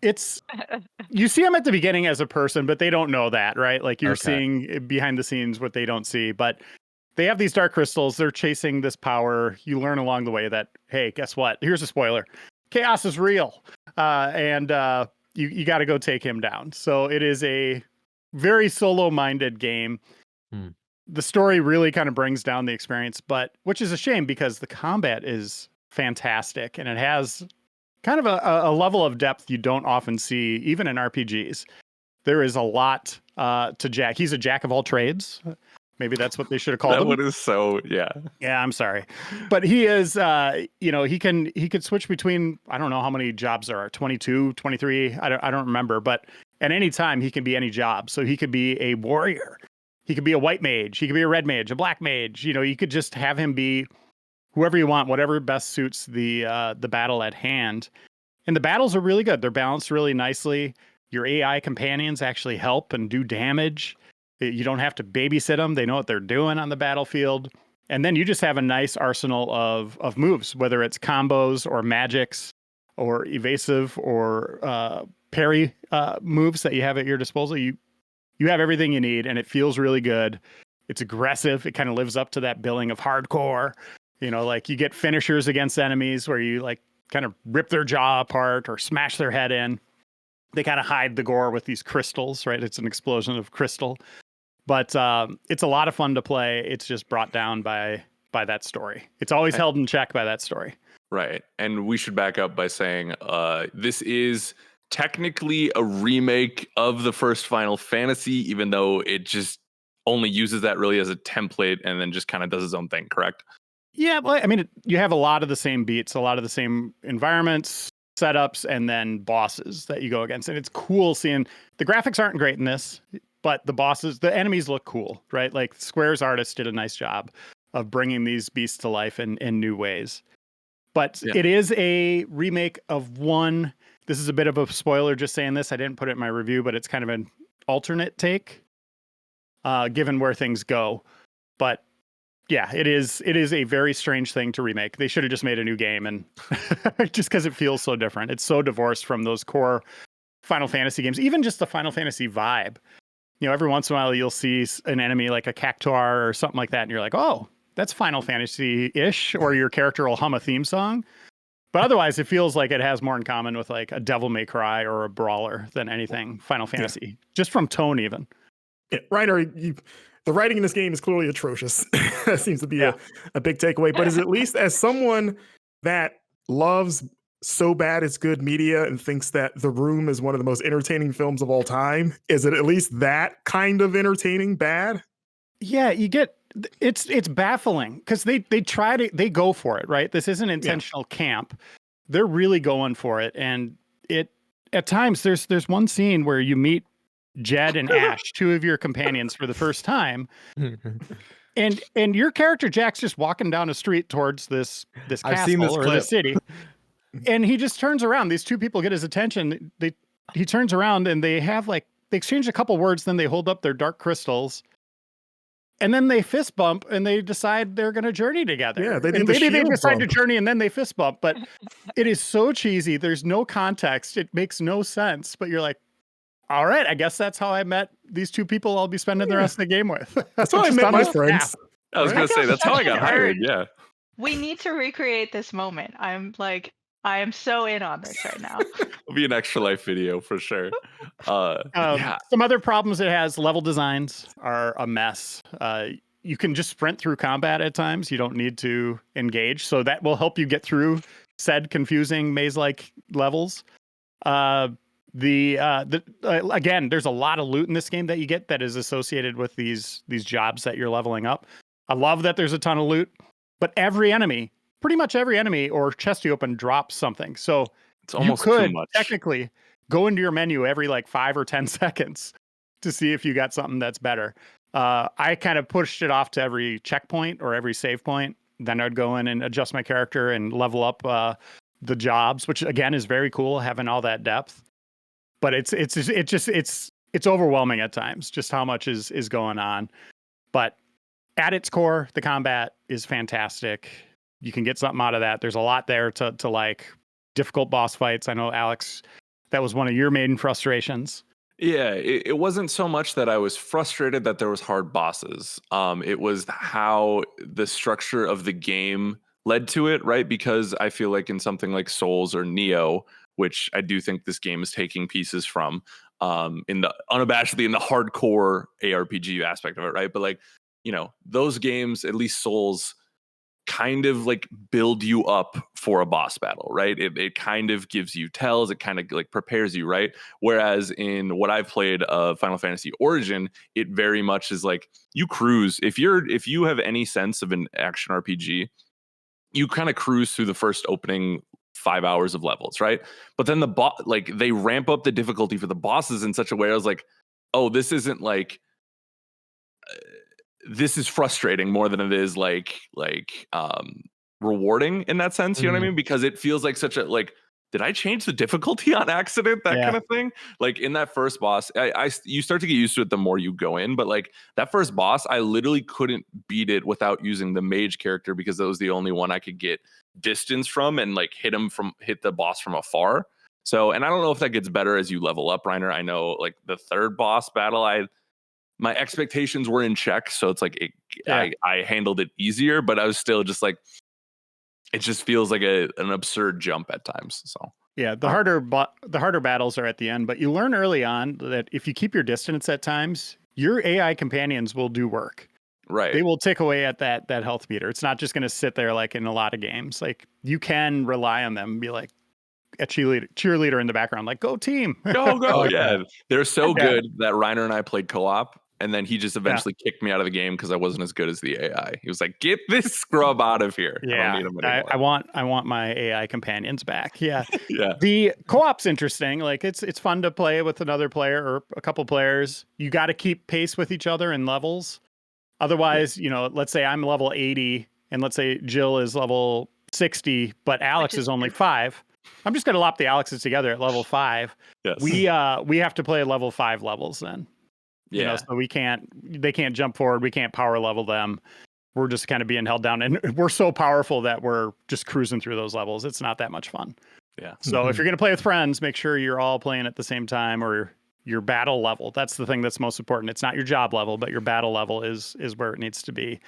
[SPEAKER 5] You see him at the beginning as a person, but they don't know that, right? Like you're seeing behind the scenes what they don't see, but they have these dark crystals. They're chasing this power. You learn along the way that, hey, guess what? Here's a spoiler. Chaos is real. And you got to go take him down. So it is a very solo-minded game. The story really kind of brings down the experience, which is a shame because the combat is fantastic and it has kind of a level of depth you don't often see, even in RPGs. There is a lot to Jack. He's a jack of all trades. Maybe that's what they should have called him.
[SPEAKER 1] That one is so, yeah.
[SPEAKER 5] Yeah, I'm sorry. But he is, he could switch between, I don't know how many jobs there are, 22, 23, I don't remember. But at any time, he can be any job. So he could be a warrior. He could be a white mage. He could be a red mage, a black mage. You could just have him be whoever you want, whatever best suits the battle at hand. And the battles are really good. They're balanced really nicely. Your AI companions actually help and do damage. You don't have to babysit them. They know what they're doing on the battlefield. And then you just have a nice arsenal of moves, whether it's combos or magics or evasive or parry moves that you have at your disposal. You have everything you need, and it feels really good. It's aggressive. It kind of lives up to that billing of hardcore. Like you get finishers against enemies where you like kind of rip their jaw apart or smash their head in. They kind of hide the gore with these crystals, right? It's an explosion of crystal. But it's a lot of fun to play. It's just brought down by that story. It's always held in check by that story.
[SPEAKER 1] Right. And we should back up by saying this is technically a remake of the first Final Fantasy, even though it just only uses that really as a template and then just kind of does its own thing, correct?
[SPEAKER 5] Yeah, well, I mean, you have a lot of the same beats, a lot of the same environments, setups, and then bosses that you go against. And it's cool seeing the graphics aren't great in this, but the enemies look cool, right? Like Square's artist did a nice job of bringing these beasts to life in new ways. But it is a remake of one. This is a bit of a spoiler just saying this. I didn't put it in my review, but it's kind of an alternate take given where things go. But yeah, it is a very strange thing to remake. They should have just made a new game, and just because it feels so different. It's so divorced from those core Final Fantasy games, even just the Final Fantasy vibe. Every once in a while you'll see an enemy like a cactuar or something like that, and you're like, oh, that's Final Fantasy-ish, or your character will hum a theme song. But otherwise, it feels like it has more in common with like a Devil May Cry or a Brawler than anything Final Fantasy, just from tone even.
[SPEAKER 4] Yeah, Reiner, the writing in this game is clearly atrocious. That seems to be a big takeaway. But is at least as someone that loves so bad it's good media and thinks that The Room is one of the most entertaining films of all time, is it at least that kind of entertaining bad?
[SPEAKER 5] Yeah, it's baffling because they go for it, right? This isn't intentional camp. They're really going for it. And at times there's one scene where you meet Jed and Ash, two of your companions, for the first time. And your character Jack's just walking down a street towards this castle or the city. And he just turns around. These two people get his attention. He turns around and they exchange a couple words, then they hold up their dark crystals. And then they fist bump and they decide they're going to journey together. Yeah, they decide to journey and then they fist bump. But it is so cheesy. There's no context. It makes no sense. But you're like, all right, I guess that's how I met these two people I'll be spending the rest of the game with.
[SPEAKER 4] That's how I met my friends.
[SPEAKER 1] I was going to say, that's how I got hired. Yeah.
[SPEAKER 3] We need to recreate this moment. I am so in on this right now.
[SPEAKER 1] It'll be an Extra Life video for sure.
[SPEAKER 5] Some other problems it has: level designs are a mess. You can just sprint through combat at times. You don't need to engage, so that will help you get through said confusing maze-like levels. Again, there's a lot of loot in this game that you get that is associated with these jobs that you're leveling up. I love that there's a ton of loot, but pretty much every enemy or chest you open drops something. So
[SPEAKER 1] it's almost
[SPEAKER 5] you could
[SPEAKER 1] too much.
[SPEAKER 5] Technically go into your menu every like 5 or 10 seconds to see if you got something that's better. I kind of pushed it off to every checkpoint or every save point. Then I'd go in and adjust my character and level up the jobs, which again is very cool, having all that depth. But it's overwhelming at times, just how much is going on. But at its core, the combat is fantastic. You can get something out of that. There's a lot there to like. Difficult boss fights. I know, Alex, that was one of your main frustrations.
[SPEAKER 1] Yeah, it wasn't so much that I was frustrated that there was hard bosses. It was how the structure of the game led to it, right? Because I feel like in something like Souls or Neo, which I do think this game is taking pieces from, unabashedly in the hardcore ARPG aspect of it, right? But like, those games, at least Souls, kind of like build you up for a boss battle, right? It kind of gives you tells, it kind of like prepares you, right? Whereas in what I've played of Final Fantasy Origin, it very much is like you cruise. If you have any sense of an action RPG, you kind of cruise through the first opening 5 hours of levels, right? But then they ramp up the difficulty for the bosses in such a way I was like, oh, this isn't like this is frustrating more than it is like rewarding in that sense. You know what I mean? Because it feels like such a like, did I change the difficulty on accident? That kind of thing. Like in that first boss, you start to get used to it the more you go in. But like that first boss, I literally couldn't beat it without using the mage character because that was the only one I could get distance from and like hit the boss from afar. So, and I don't know if that gets better as you level up, Reiner. I know like the third boss battle, my expectations were in check, so it's like I handled it easier, but I was still just like, it just feels like an absurd jump at times. So
[SPEAKER 5] yeah, the harder battles are at the end, but you learn early on that if you keep your distance at times, your AI companions will do work.
[SPEAKER 1] Right,
[SPEAKER 5] they will tick away at that health meter. It's not just going to sit there like in a lot of games. Like you can rely on them and be like a cheerleader in the background, like go team,
[SPEAKER 1] go. Yeah, they're so good that Reiner and I played co-op. And then he just eventually kicked me out of the game because I wasn't as good as the AI. He was like, "Get this scrub out of here."
[SPEAKER 5] Yeah, I want my AI companions back. Yeah, yeah. The co-op's interesting. Like it's fun to play with another player or a couple players. You got to keep pace with each other in levels. Otherwise, let's say I'm level 80 and let's say Jill is level 60, but Alex is only 5. I'm just going to lop the Alexes together at level 5.
[SPEAKER 1] Yes.
[SPEAKER 5] We have to play level 5 levels then. You know, so they can't jump forward. We can't power level them. We're just kind of being held down, and we're so powerful that we're just cruising through those levels. It's not that much fun.
[SPEAKER 1] Yeah.
[SPEAKER 5] So if you're going to play with friends, make sure you're all playing at the same time, or your battle level. That's the thing that's most important. It's not your job level, but your battle level is where it needs to be.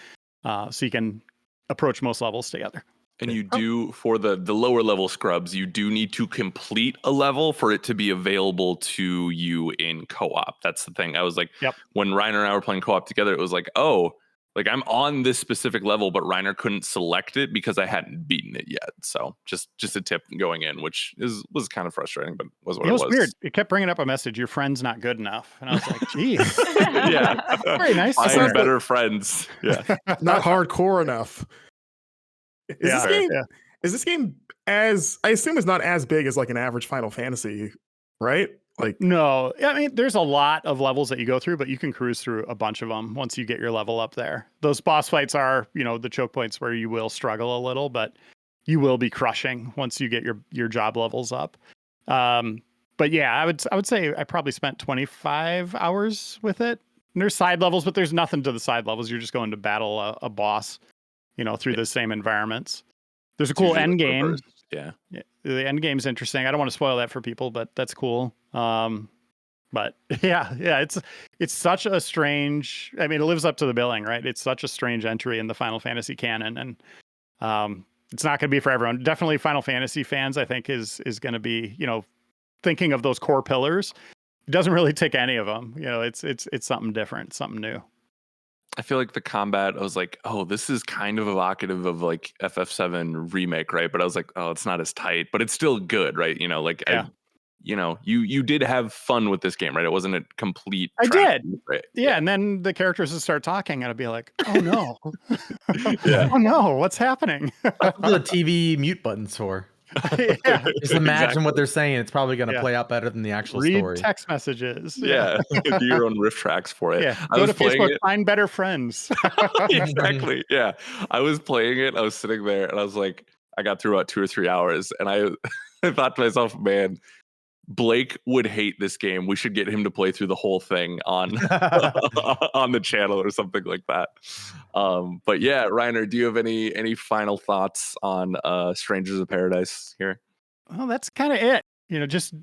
[SPEAKER 5] So you can approach most levels together.
[SPEAKER 1] And you do, for the lower level scrubs, you do need to complete a level for it to be available to you in co-op. That's the thing. I was like, when Reiner and I were playing co-op together, it was like, oh, like I'm on this specific level, but Reiner couldn't select it because I hadn't beaten it yet. So just a tip going in, which was kind of frustrating, but was what it was.
[SPEAKER 5] Weird. It kept bringing up a message, your friend's not good enough. And I was like, geez.
[SPEAKER 1] Yeah.
[SPEAKER 5] Very nice.
[SPEAKER 1] Find better friends. Yeah.
[SPEAKER 4] Not hardcore enough. Is this game as, I assume it's not as big as like an average Final Fantasy, right? Like,
[SPEAKER 5] no, I mean, there's a lot of levels that you go through, but you can cruise through a bunch of them once you get your level up there. Those boss fights are, you know, the choke points where you will struggle a little, but you will be crushing once you get your job levels up. But yeah, I would say I probably spent 25 hours with it. And there's side levels, but there's nothing to the side levels. You're just going to battle a boss, you know, through the same environments. There's a cool end game.
[SPEAKER 1] Yeah.
[SPEAKER 5] The end game's interesting. I don't want to spoil that for people, but that's cool. But yeah, it's such a strange, I mean, it lives up to the billing, right? It's such a strange entry in the Final Fantasy canon, and it's not going to be for everyone. Definitely Final Fantasy fans, I think, is going to be, you know, thinking of those core pillars. It doesn't really tick any of them. You know, it's something different, something new.
[SPEAKER 1] I feel like the combat, I was like, oh, this is kind of evocative of like FF7 remake, right? But I was like, oh, it's not as tight, but it's still good, right? You know, like, you did have fun with this game, right? It wasn't a complete.
[SPEAKER 5] I did.
[SPEAKER 1] Right?
[SPEAKER 5] Yeah. And then the characters would start talking and I'd be like, oh no.
[SPEAKER 1] Yeah.
[SPEAKER 5] Oh no, what's happening?
[SPEAKER 2] That's what the TV mute button's for.
[SPEAKER 5] Yeah.
[SPEAKER 2] Just imagine what they're saying. It's probably going to play out better than the actual story.
[SPEAKER 5] Read text messages.
[SPEAKER 1] Yeah. Do your own riff tracks for it.
[SPEAKER 5] Yeah. Go to Facebook, find better friends.
[SPEAKER 1] Exactly. Yeah. I was playing it. I was sitting there and I was like, I got through about 2 or 3 hours and I thought to myself, man, Blake would hate this game. We should get him to play through the whole thing on on the channel or something like that. But yeah, Reiner, do you have any final thoughts on Strangers of Paradise here?
[SPEAKER 5] Well, that's kind of it. You know, just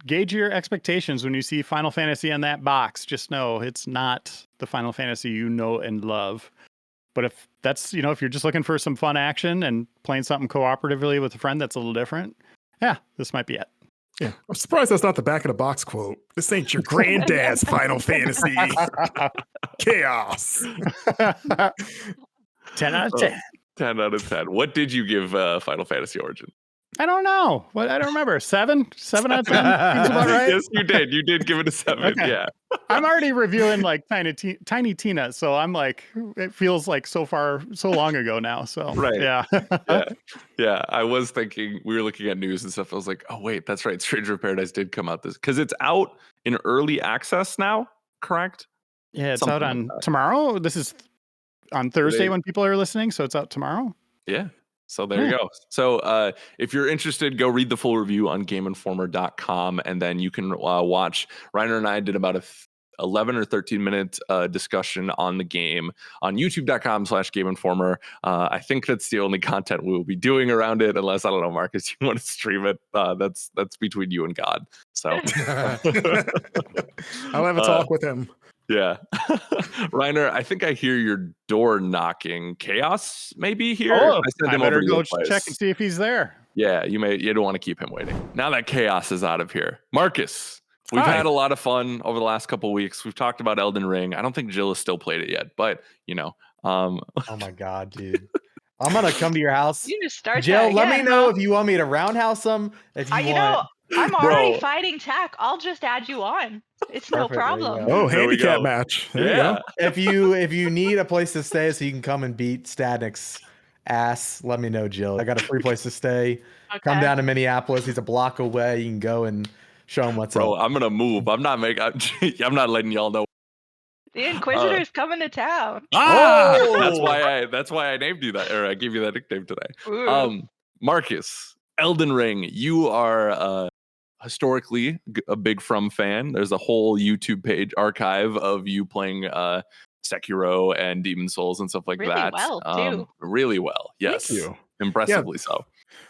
[SPEAKER 5] gauge your expectations when you see Final Fantasy in that box. Just know it's not the Final Fantasy you know and love. But if that's, you know, if you're just looking for some fun action and playing something cooperatively with a friend that's a little different, yeah, this might be it.
[SPEAKER 4] Yeah, I'm surprised that's not the back of the box quote. This ain't your granddad's Final Fantasy. Chaos.
[SPEAKER 5] 10 out of 10.
[SPEAKER 1] 10 out of 10. What did you give Final Fantasy Origin?
[SPEAKER 5] I don't know. I don't remember. 7 out of 10. Seems about right.
[SPEAKER 1] Yes, you did. You did give it a 7. Okay. Yeah.
[SPEAKER 5] I'm already reviewing like Tiny Tina, so I'm like, it feels like so long ago now. So
[SPEAKER 1] right.
[SPEAKER 5] Yeah.
[SPEAKER 1] Yeah. I was thinking, we were looking at news and stuff. I was like, oh wait, that's right. Stranger of Paradise did come out because it's out in early access now, correct?
[SPEAKER 5] Yeah, it's out on tomorrow. This is on Thursday when people are listening, so it's out tomorrow.
[SPEAKER 1] Yeah. So there you go. So if you're interested, go read the full review on GameInformer.com, and then you can watch. Reiner and I did about a 11 or 13 minute discussion on the game on YouTube.com/GameInformer. I think that's the only content we will be doing around it, unless, I don't know, Marcus, you want to stream it. That's between you and God. So
[SPEAKER 4] I'll have a talk with him.
[SPEAKER 1] Yeah. Reiner, I think I hear your door knocking. Chaos maybe here?
[SPEAKER 5] Oh,
[SPEAKER 1] I sent him
[SPEAKER 5] better
[SPEAKER 1] over to
[SPEAKER 5] go
[SPEAKER 1] your place.
[SPEAKER 5] check and see if he's there.
[SPEAKER 1] Yeah, you don't want to keep him waiting. Now that Chaos is out of here. Marcus, we've had a lot of fun over the last couple of weeks. We've talked about Elden Ring. I don't think Jill has still played it yet, but you know.
[SPEAKER 2] Oh my God, dude. I'm gonna come to your house.
[SPEAKER 3] You just start
[SPEAKER 2] Jill,
[SPEAKER 3] that
[SPEAKER 2] let me
[SPEAKER 3] again,
[SPEAKER 2] know
[SPEAKER 3] huh?
[SPEAKER 2] if you want me to roundhouse them. If you
[SPEAKER 3] know, I'm already
[SPEAKER 1] Bro.
[SPEAKER 3] fighting tack. I'll just add you on. It's no
[SPEAKER 2] Perfect, there you
[SPEAKER 3] problem.
[SPEAKER 2] go.
[SPEAKER 4] Oh,
[SPEAKER 1] There we
[SPEAKER 4] handicap
[SPEAKER 1] go.
[SPEAKER 4] match. There you go.
[SPEAKER 2] if you need a place to stay so you can come and beat Stadnik's ass, let me know, Jill. I got a free place to stay. Come
[SPEAKER 3] Okay.
[SPEAKER 2] down to Minneapolis. He's a block away. You can go and show him what's
[SPEAKER 1] Bro,
[SPEAKER 2] up.
[SPEAKER 1] I'm gonna move. I'm not letting y'all know.
[SPEAKER 3] The Inquisitor's coming to town.
[SPEAKER 2] Oh!
[SPEAKER 1] That's why I named you that, or I gave you that nickname today.
[SPEAKER 3] Ooh.
[SPEAKER 1] Marcus, Elden Ring, you are historically a big From fan. There's a whole YouTube page archive of you playing Sekiro and Demon Souls and stuff like
[SPEAKER 3] Really
[SPEAKER 1] that.
[SPEAKER 3] well, too.
[SPEAKER 1] Really well. Yes.
[SPEAKER 4] Thank you.
[SPEAKER 1] Impressively so.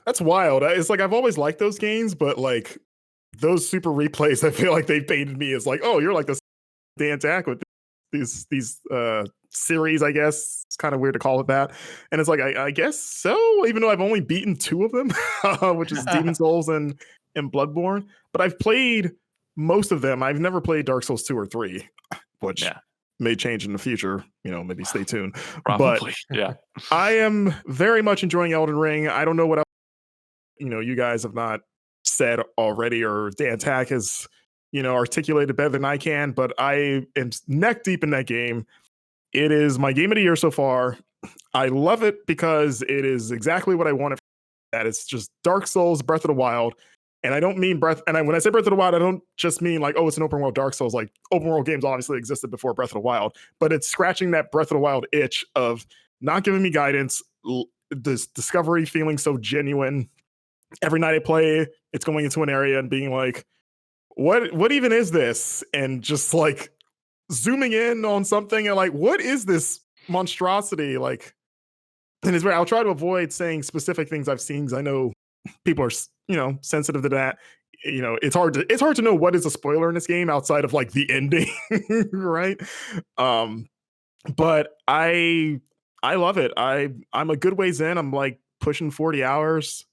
[SPEAKER 4] That's wild. It's like I've always liked those games, but like those super replays, I feel like they've painted me as like, oh, you're like the Dan Tack with these series, I guess. It's kind of weird to call it that. And it's like, I guess so, even though I've only beaten 2 of them, which is Demon Souls and Bloodborne. But I've played most of them. I've never played Dark Souls 2 or 3, which may change in the future. Maybe stay tuned.
[SPEAKER 1] Probably,
[SPEAKER 4] but I am very much enjoying Elden Ring. I don't know what else, you guys have not said already, or Dan Tack has, articulated better than I can, but I am neck deep in that game. It is my game of the year so far. I love it because it is exactly what I wanted. That it's just Dark Souls, Breath of the Wild. And I don't mean when I say Breath of the Wild, I don't just mean like, oh, it's an open world Dark Souls. Like, open world games obviously existed before Breath of the Wild, but it's scratching that Breath of the Wild itch of not giving me guidance, this discovery feeling so genuine. Every night I play, it's going into an area and being like, what even is this? And just like zooming in on something and like, what is this monstrosity? Like, and it's where I'll try to avoid saying specific things I've seen, because I know people are, sensitive to that. It's hard to know what is a spoiler in this game outside of like the ending, right? But I love it. I'm a good ways in. I'm like pushing 40 hours.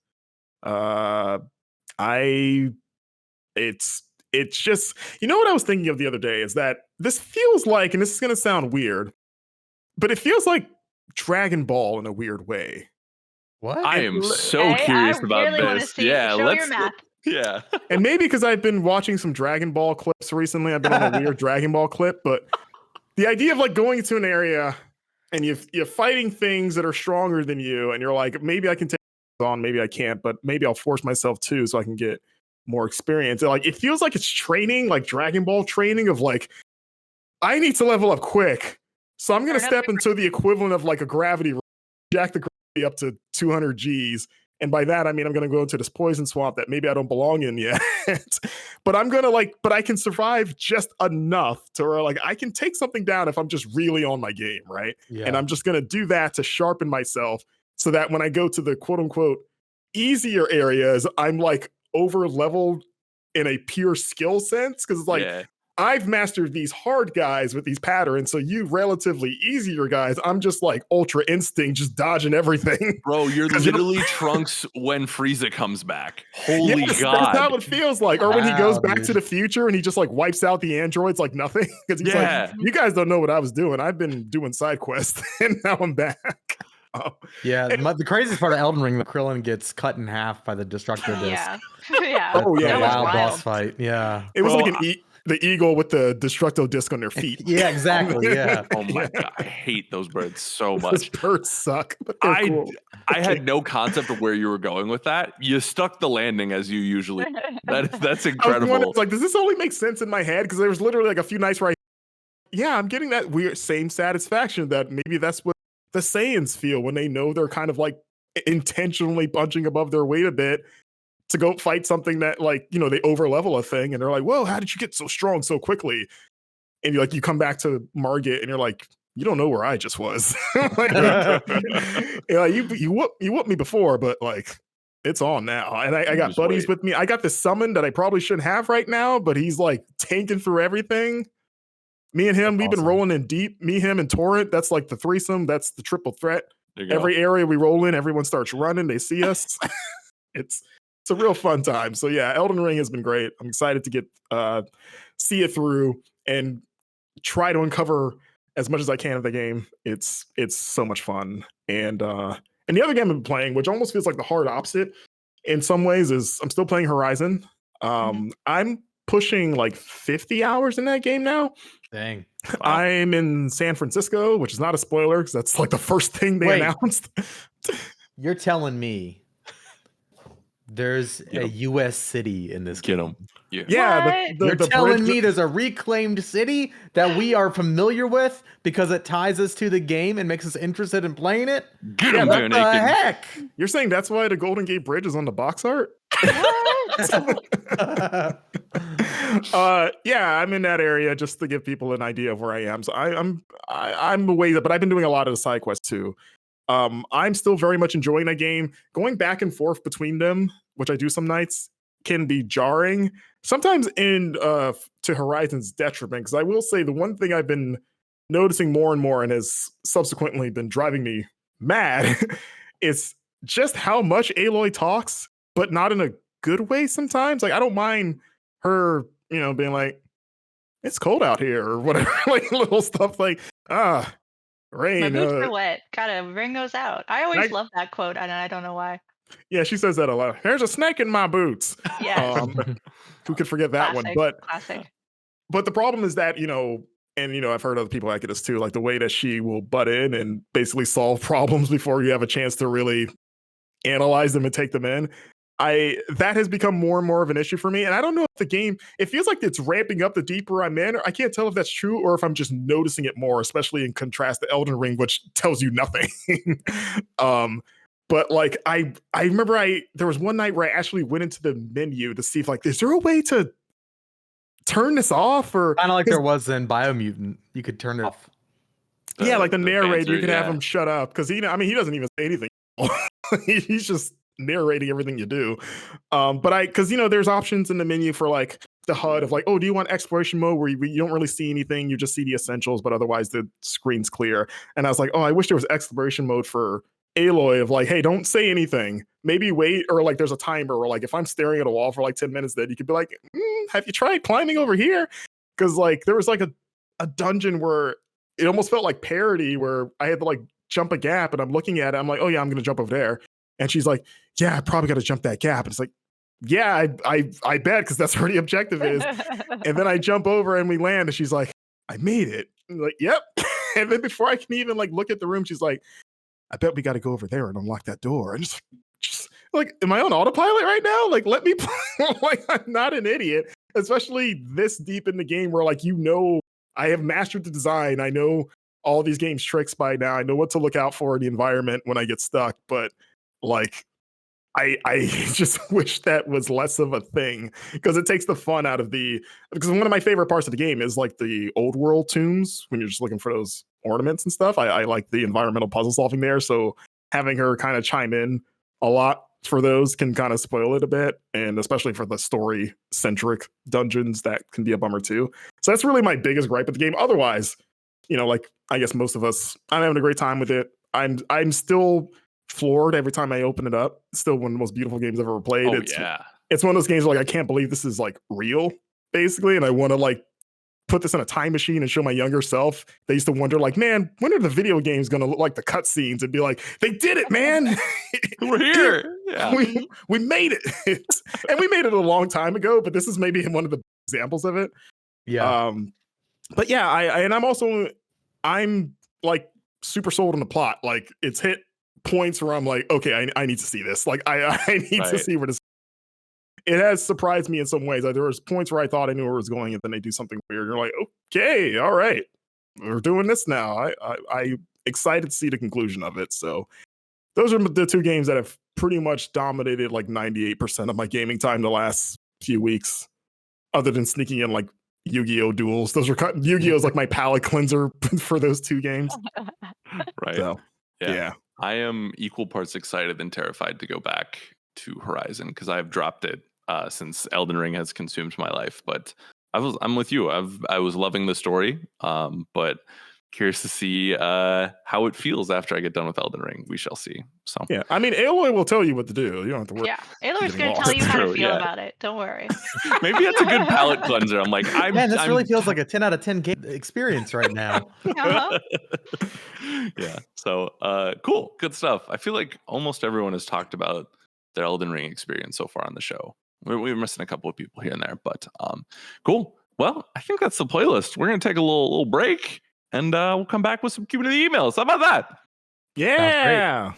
[SPEAKER 4] It's just, what I was thinking of the other day is that this feels like, and this is going to sound weird, but it feels like Dragon Ball in a weird way.
[SPEAKER 2] What?
[SPEAKER 1] I am so curious about
[SPEAKER 3] really
[SPEAKER 1] this.
[SPEAKER 3] Show your math.
[SPEAKER 1] Yeah.
[SPEAKER 4] And maybe because I've been watching some Dragon Ball clips recently, I've been on a weird Dragon Ball clip, but the idea of like going into an area and you're fighting things that are stronger than you, and you're like, maybe I can take on, maybe I can't, but maybe I'll force myself to so I can get more experience. And like, it feels like it's training, like Dragon Ball training of like, I need to level up quick, so I'm going to step into the equivalent of like a gravity, jack the gravity up to 200 Gs. And by that, I mean, I'm going to go into this poison swamp that maybe I don't belong in yet. But but I can survive just enough to where like I can take something down if I'm just really on my game, right?
[SPEAKER 2] Yeah.
[SPEAKER 4] And I'm just going to do that to sharpen myself so that when I go to the quote unquote easier areas, I'm like over leveled in a pure skill sense. Cause it's like, I've mastered these hard guys with these patterns. So you relatively easier guys, I'm just like ultra instinct, just dodging everything.
[SPEAKER 1] Bro, you're literally Trunks when Frieza comes back. Holy God.
[SPEAKER 4] That's how it feels like. Or when he goes back to the future and he just like wipes out the androids like nothing. Because he's like, you guys don't know what I was doing. I've been doing side quests and now I'm back.
[SPEAKER 2] The craziest part of Elden Ring, Krillin gets cut in half by the Destructor Disc.
[SPEAKER 3] Yeah.
[SPEAKER 2] Wild boss fight. Yeah.
[SPEAKER 4] It was like the eagle with the Destructo Disc on their feet.
[SPEAKER 2] Yeah, exactly. Yeah.
[SPEAKER 1] Oh my God. I hate those birds so much.
[SPEAKER 4] Those birds suck, but they're cool.
[SPEAKER 1] I had no concept of where you were going with that. You stuck the landing as you usually. That's incredible.
[SPEAKER 4] I was like, does this only make sense in my head? Because there was literally like a few nights where I'm getting that weird same satisfaction that maybe that's what the Saiyans feel when they know they're kind of like intentionally punching above their weight a bit to go fight something that like, they over level a thing and they're like, whoa, how did you get so strong so quickly? And you come back to Margit and you're like, you don't know where I just was. Like, you whooped me before, but like it's on now. And I got buddies with me. I got this summon that I probably shouldn't have right now, but he's like tanking through everything. Me and him, we've been rolling in deep. Me, him, and Torrent. That's like the threesome. That's the triple threat. Every area we roll in, everyone starts running. They see us. It's a real fun time. So yeah, Elden Ring has been great. I'm excited to get see it through and try to uncover as much as I can of the game. It's so much fun. And the other game I've been playing, which almost feels like the hard opposite in some ways, is I'm still playing Horizon. I'm pushing like 50 hours in that game now.
[SPEAKER 2] Dang.
[SPEAKER 1] Wow.
[SPEAKER 4] I'm in San Francisco, which is not a spoiler because that's like the first thing they announced.
[SPEAKER 2] You're telling me there's a U.S. city in this game?
[SPEAKER 4] Yeah.
[SPEAKER 2] You're telling me there's a reclaimed city that we are familiar with because it ties us to the game and makes us interested in playing it?
[SPEAKER 1] Get him there,
[SPEAKER 2] What the heck?
[SPEAKER 4] You're saying that's why the Golden Gate Bridge is on the box art?
[SPEAKER 3] What?
[SPEAKER 4] Yeah, I'm in that area just to give people an idea of where I am. So I'm away, but I've been doing a lot of the side quests too. I'm still very much enjoying that game. Going back and forth between them, which I do some nights, can be jarring. Sometimes to Horizon's detriment, because I will say the one thing I've been noticing more and more and has subsequently been driving me mad is just how much Aloy talks, but not in a good way sometimes. Like I don't mind her, being like, it's cold out here or whatever, like little stuff like, rain.
[SPEAKER 3] My boots are wet. Gotta bring those out. I always love that quote, and I don't know why.
[SPEAKER 4] Yeah, she says that a lot. There's a snake in my boots.
[SPEAKER 3] Yes.
[SPEAKER 4] Who could forget that
[SPEAKER 3] Classic,
[SPEAKER 4] one?
[SPEAKER 3] classic.
[SPEAKER 4] But the problem is that, I've heard other people like this too, like the way that she will butt in and basically solve problems before you have a chance to really analyze them and take them in. That has become more and more of an issue for me. And I don't know if the game, it feels like it's ramping up the deeper I'm in. I can't tell if that's true or if I'm just noticing it more, especially in contrast to Elden Ring, which tells you nothing. But like I remember there was one night where I actually went into the menu to see if like, is there a way to turn this off? Or
[SPEAKER 2] kind of like there was in Biomutant, you could turn it off.
[SPEAKER 4] Yeah, like the narrator,
[SPEAKER 1] banter,
[SPEAKER 4] you can have him shut up because he doesn't even say anything. He's just narrating everything you do. Because there's options in the menu for like the HUD of like, oh, do you want exploration mode where you don't really see anything, you just see the essentials, but otherwise the screen's clear. And I was like, oh, I wish there was exploration mode for Aloy of like, hey, don't say anything. Maybe wait, or like there's a timer, or like if I'm staring at a wall for like 10 minutes, then you could be like, have you tried climbing over here? Because like there was like a dungeon where it almost felt like parody where I had to like jump a gap and I'm looking at it. I'm like, oh yeah, I'm gonna jump over there. And she's like, yeah, I probably got to jump that gap. And it's like, yeah, I bet, because that's where the objective is. And then I jump over and we land and she's like, I made it. I'm like, yep. And then before I can even like look at the room, she's like, I bet we got to go over there and unlock that door. And just like, am I on autopilot right now? Like, let me play. Like, I'm not an idiot, especially this deep in the game where like, I have mastered the design. I know all these games tricks by now. I know what to look out for in the environment when I get stuck, but like, I just wish that was less of a thing because it takes the fun out of because one of my favorite parts of the game is like the old world tombs when you're just looking for those ornaments and stuff. I like the environmental puzzle solving there. So having her kind of chime in a lot for those can kind of spoil it a bit. And especially for the story centric dungeons, that can be a bummer too. So that's really my biggest gripe with the game. Otherwise, like I guess most of us, I'm having a great time with it. I'm still floored every time I open it up. It's still one of the most beautiful games I've ever played. It's one of those games where like I can't believe this is like real, basically. And I want to like put this in a time machine and show my younger self. They used to wonder, like, man, when are the video games gonna look like the cutscenes and be like, they did it, man.
[SPEAKER 1] We're here. Yeah.
[SPEAKER 4] We made it. And we made it a long time ago, but this is maybe one of the examples of it.
[SPEAKER 2] Yeah.
[SPEAKER 4] But yeah, I'm like super sold on the plot. Like it's hit points where I'm like, okay, I need to see this. Like I need to see where this. It has surprised me in some ways. Like, there was points where I thought I knew where it was going, and then they do something weird. You're like, okay, all right, we're doing this now. I'm excited to see the conclusion of it. So those are the two games that have pretty much dominated like 98% of my gaming time the last few weeks, other than sneaking in like Yu-Gi-Oh! Duels. Yu-Gi-Oh! Is like my palate cleanser for those two games.
[SPEAKER 1] Right.
[SPEAKER 4] So, yeah.
[SPEAKER 1] I am equal parts excited and terrified to go back to Horizon because I've dropped it since Elden Ring has consumed my life. But I'm with you. I was loving the story, but curious to see how it feels after I get done with Elden Ring. We shall see. So
[SPEAKER 4] yeah, I mean, Aloy will tell you what to do. You don't have to worry.
[SPEAKER 3] Yeah, Aloy's going to tell you how to feel about it. Don't worry.
[SPEAKER 1] Maybe that's a good palate cleanser. I'm like,
[SPEAKER 2] man, this really feels like a 10 out of 10 game experience right now.
[SPEAKER 3] Uh-huh.
[SPEAKER 1] Yeah. So cool, good stuff. I feel like almost everyone has talked about their Elden Ring experience so far on the show. We're missing a couple of people here and there, but cool. Well, I think that's the playlist. We're gonna take a little break, and we'll come back with some community emails. How about that?
[SPEAKER 4] Yeah.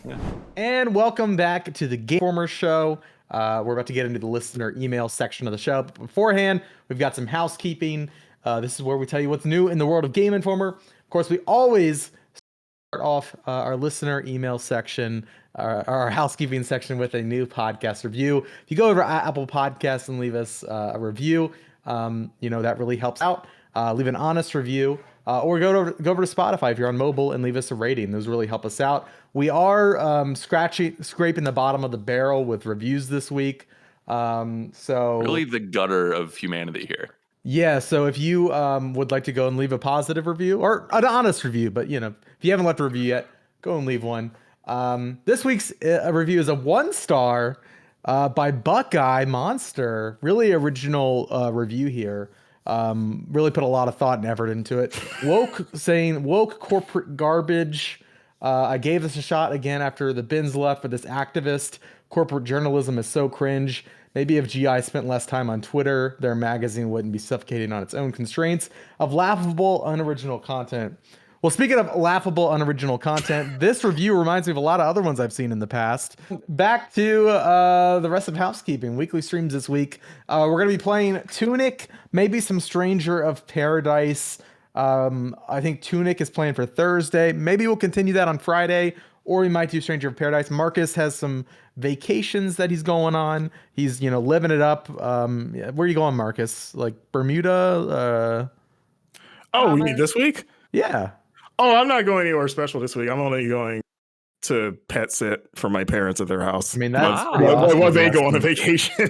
[SPEAKER 2] And welcome back to the Game Informer show. We're about to get into the listener email section of the show. But beforehand, we've got some housekeeping. This is where we tell you what's new in the world of Game Informer. Of course, we always off our listener email section, our housekeeping section with a new podcast review. If you go over to Apple Podcasts and leave us a review, that really helps out. Leave an honest review, or go over to Spotify if you're on mobile and leave us a rating. Those really help us out. We are scraping the bottom of the barrel with reviews this week. So
[SPEAKER 1] really the gutter of humanity here.
[SPEAKER 2] Yeah, so if you would like to go and leave a positive review or an honest review, but if you haven't left a review yet, go and leave one. This week's review is a 1-star by Buckeye Monster. Really original review here. Really put a lot of thought and effort into it. Woke corporate garbage. I gave this a shot again after the bins left for this activist. Corporate journalism is so cringe. Maybe if GI spent less time on Twitter, their magazine wouldn't be suffocating on its own constraints of laughable, unoriginal content. Well, speaking of laughable, unoriginal content, this review reminds me of a lot of other ones I've seen in the past. Back to the rest of Housekeeping. Weekly streams this week. We're going to be playing Tunic, maybe some Stranger of Paradise. I think Tunic is playing for Thursday. Maybe we'll continue that on Friday, or we might do Stranger of Paradise. Marcus has some vacations that he's going on. He's, living it up. Where are you going, Marcus? Like Bermuda?
[SPEAKER 4] Oh, you mean this week?
[SPEAKER 2] Yeah.
[SPEAKER 4] Oh, I'm not going anywhere special this week. I'm only going to pet sit for my parents at their house.
[SPEAKER 2] I mean, that's
[SPEAKER 1] Wow.
[SPEAKER 2] pretty awesome.
[SPEAKER 4] Well, they go on a vacation.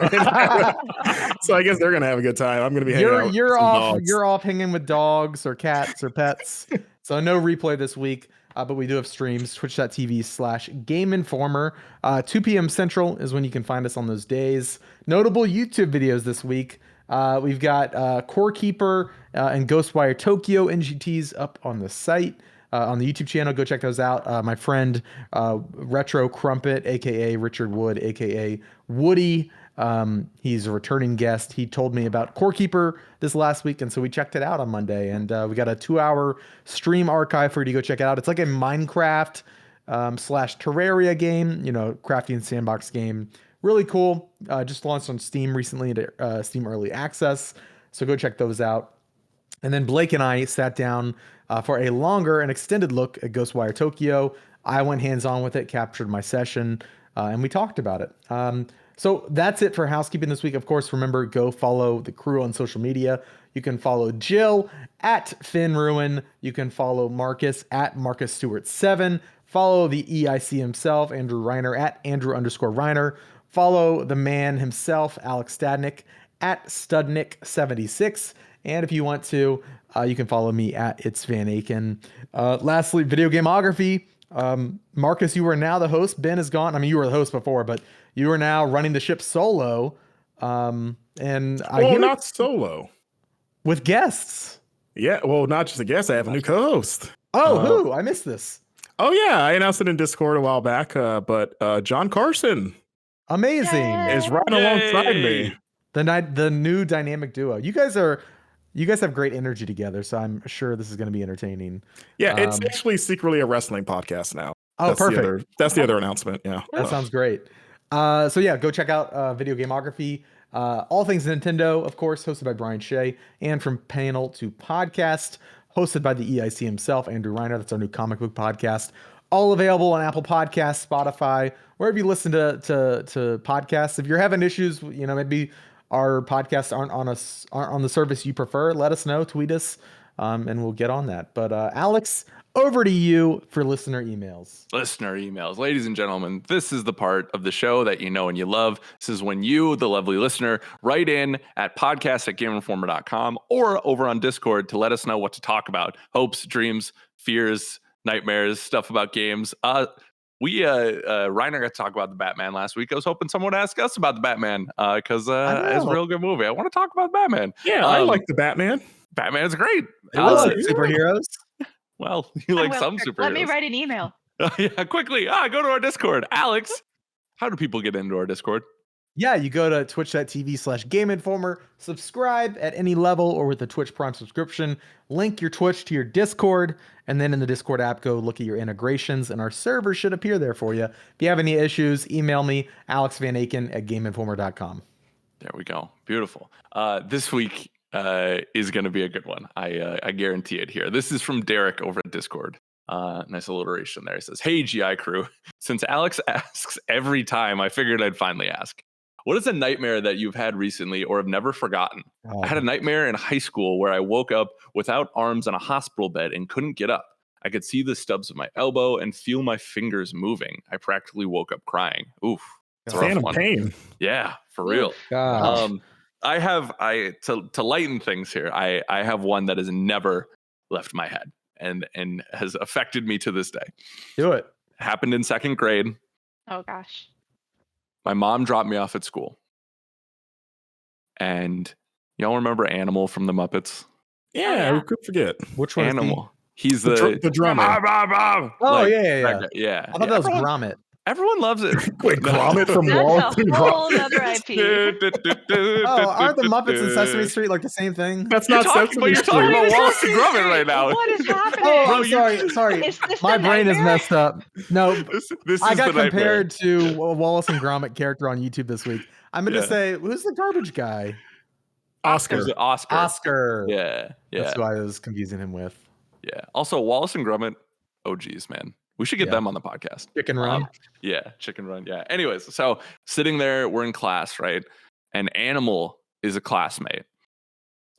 [SPEAKER 4] So I guess they're going to have a good time. I'm going to be hanging out.
[SPEAKER 2] You're
[SPEAKER 4] with some
[SPEAKER 2] off.
[SPEAKER 4] dogs.
[SPEAKER 2] You're off hanging with dogs or cats or pets. So no replay this week. But we do have streams, twitch.tv/Game Informer. 2 p.m. Central is when you can find us on those days. Notable YouTube videos this week. We've got Core Keeper and Ghostwire Tokyo NGTs up on the site, on the YouTube channel. Go check those out. My friend Retro Crumpet, a.k.a. Richard Wood, a.k.a. Woody. He's a returning guest. He told me about Core Keeper this last week, and so we checked it out on Monday. And we got a 2-hour stream archive for you to go check it out. It's like a Minecraft / Terraria game, crafting sandbox game. Really cool. Just launched on Steam recently into Steam Early Access. So go check those out. And then Blake and I sat down for a longer and extended look at Ghostwire Tokyo. I went hands-on with it, captured my session, and we talked about it. So that's it for Housekeeping this week. Of course, remember, go follow the crew on social media. You can follow Jill at FinnRuin. You can follow Marcus at MarcusStewart7. Follow the EIC himself, Andrew Reiner, at Andrew_Reiner. Follow the man himself, Alex Stadnick, at Studnick76. And if you want to, you can follow me at It's Van Aken. Lastly, video gameography. Marcus, you are now the host. Ben is gone. I mean, you were the host before, but you are now running the ship solo.
[SPEAKER 4] Not solo.
[SPEAKER 2] With guests.
[SPEAKER 4] Yeah, well, not just a guest. I have a new co-host.
[SPEAKER 2] Oh, who? I missed this.
[SPEAKER 4] Oh, yeah. I announced it in Discord a while back, but John Carson
[SPEAKER 2] Amazing.
[SPEAKER 3] Yay.
[SPEAKER 4] is right alongside me.
[SPEAKER 2] The new dynamic duo. You guys have great energy together, so I'm sure this is going to be entertaining.
[SPEAKER 4] Yeah, it's actually secretly a wrestling podcast now.
[SPEAKER 2] Oh,
[SPEAKER 4] That's
[SPEAKER 2] perfect.
[SPEAKER 4] That's the other announcement. Yeah.
[SPEAKER 2] That sounds great. So yeah, go check out Video Gameography. All Things Nintendo, of course, hosted by Brian Shea, and From Panel to Podcast, hosted by the EIC himself, Andrew Reiner. That's our new comic book podcast. All available on Apple Podcasts, Spotify, wherever you listen to podcasts. If you're having issues, maybe our podcasts aren't on the service you prefer, let us know, tweet us, and we'll get on that. But Alex, over to you for listener emails.
[SPEAKER 1] Listener emails. Ladies and gentlemen, this is the part of the show that you know and you love. This is when you, the lovely listener, write in at podcast@GameInformer.com or over on Discord to let us know what to talk about. Hopes, dreams, fears, nightmares, stuff about games. Reiner got to talk about the Batman last week. I was hoping someone would ask us about the Batman because it's a real good movie. I want to talk about Batman.
[SPEAKER 4] Yeah, I like the Batman.
[SPEAKER 1] Batman is great.
[SPEAKER 2] Superheroes.
[SPEAKER 1] Well, you like some superheroes.
[SPEAKER 3] Let me write an email.
[SPEAKER 1] Yeah, quickly. Go to our Discord. Alex, how do people get into our Discord?
[SPEAKER 2] Yeah, you go to twitch.tv/Game Informer, subscribe at any level or with a Twitch Prime subscription, link your Twitch to your Discord, and then in the Discord app, go look at your integrations, and our server should appear there for you. If you have any issues, email me, alexvanaken@gameinformer.com.
[SPEAKER 1] There we go. Beautiful. This week is going to be a good one. I guarantee it here. This is from Derek over at Discord. Nice alliteration there. He says, "Hey, GI crew, since Alex asks every time, I figured I'd finally ask. What is a nightmare that you've had recently or have never forgotten? I had a nightmare in high school where I woke up without arms on a hospital bed and couldn't get up. I could see the stubs of my elbow and feel my fingers moving. I practically woke up crying. Oof. It's a rough
[SPEAKER 4] Phantom
[SPEAKER 1] one.
[SPEAKER 4] pain.
[SPEAKER 1] Yeah, for real.
[SPEAKER 2] Gosh.
[SPEAKER 1] To lighten things here, I have one that has never left my head and has affected me to this day.
[SPEAKER 2] Do it.
[SPEAKER 1] Happened in second grade.
[SPEAKER 3] Oh gosh.
[SPEAKER 1] My mom dropped me off at school. And y'all remember Animal from the Muppets?
[SPEAKER 4] Yeah, who could forget?
[SPEAKER 2] Which one?
[SPEAKER 1] Animal. He's
[SPEAKER 4] The drummer.
[SPEAKER 2] Oh, yeah.
[SPEAKER 1] Yeah.
[SPEAKER 2] I thought that was Gromit.
[SPEAKER 1] Everyone loves it.
[SPEAKER 4] Wait, Gromit from
[SPEAKER 3] That's
[SPEAKER 4] Wallace
[SPEAKER 3] a
[SPEAKER 4] and
[SPEAKER 3] whole
[SPEAKER 4] Gromit.
[SPEAKER 3] other IP.
[SPEAKER 2] Oh, aren't the Muppets in Sesame Street like the same thing?
[SPEAKER 4] That's
[SPEAKER 1] You're
[SPEAKER 4] not
[SPEAKER 1] talking
[SPEAKER 4] Sesame
[SPEAKER 1] about
[SPEAKER 4] Street.
[SPEAKER 1] Wallace and Gromit right now.
[SPEAKER 3] What is happening?
[SPEAKER 2] Oh,
[SPEAKER 1] Bro,
[SPEAKER 2] I'm sorry.
[SPEAKER 3] Is this
[SPEAKER 2] My
[SPEAKER 3] the
[SPEAKER 2] brain is
[SPEAKER 3] nightmare?
[SPEAKER 2] messed up. No,
[SPEAKER 1] This
[SPEAKER 2] I
[SPEAKER 1] is
[SPEAKER 2] got
[SPEAKER 1] the nightmare.
[SPEAKER 2] compared to a Wallace and Gromit character on YouTube this week. I meant to say, who's the garbage guy?
[SPEAKER 4] Oscar.
[SPEAKER 1] Who's it? Oscar.
[SPEAKER 2] Oscar.
[SPEAKER 1] Yeah.
[SPEAKER 2] That's who I was confusing him with.
[SPEAKER 1] Yeah. Also, Wallace and Gromit. Oh, geez, man. We should get them on the podcast.
[SPEAKER 2] Chicken Run.
[SPEAKER 1] Yeah, Chicken Run. Yeah. Anyways, so sitting there, we're in class, right? And Animal is a classmate.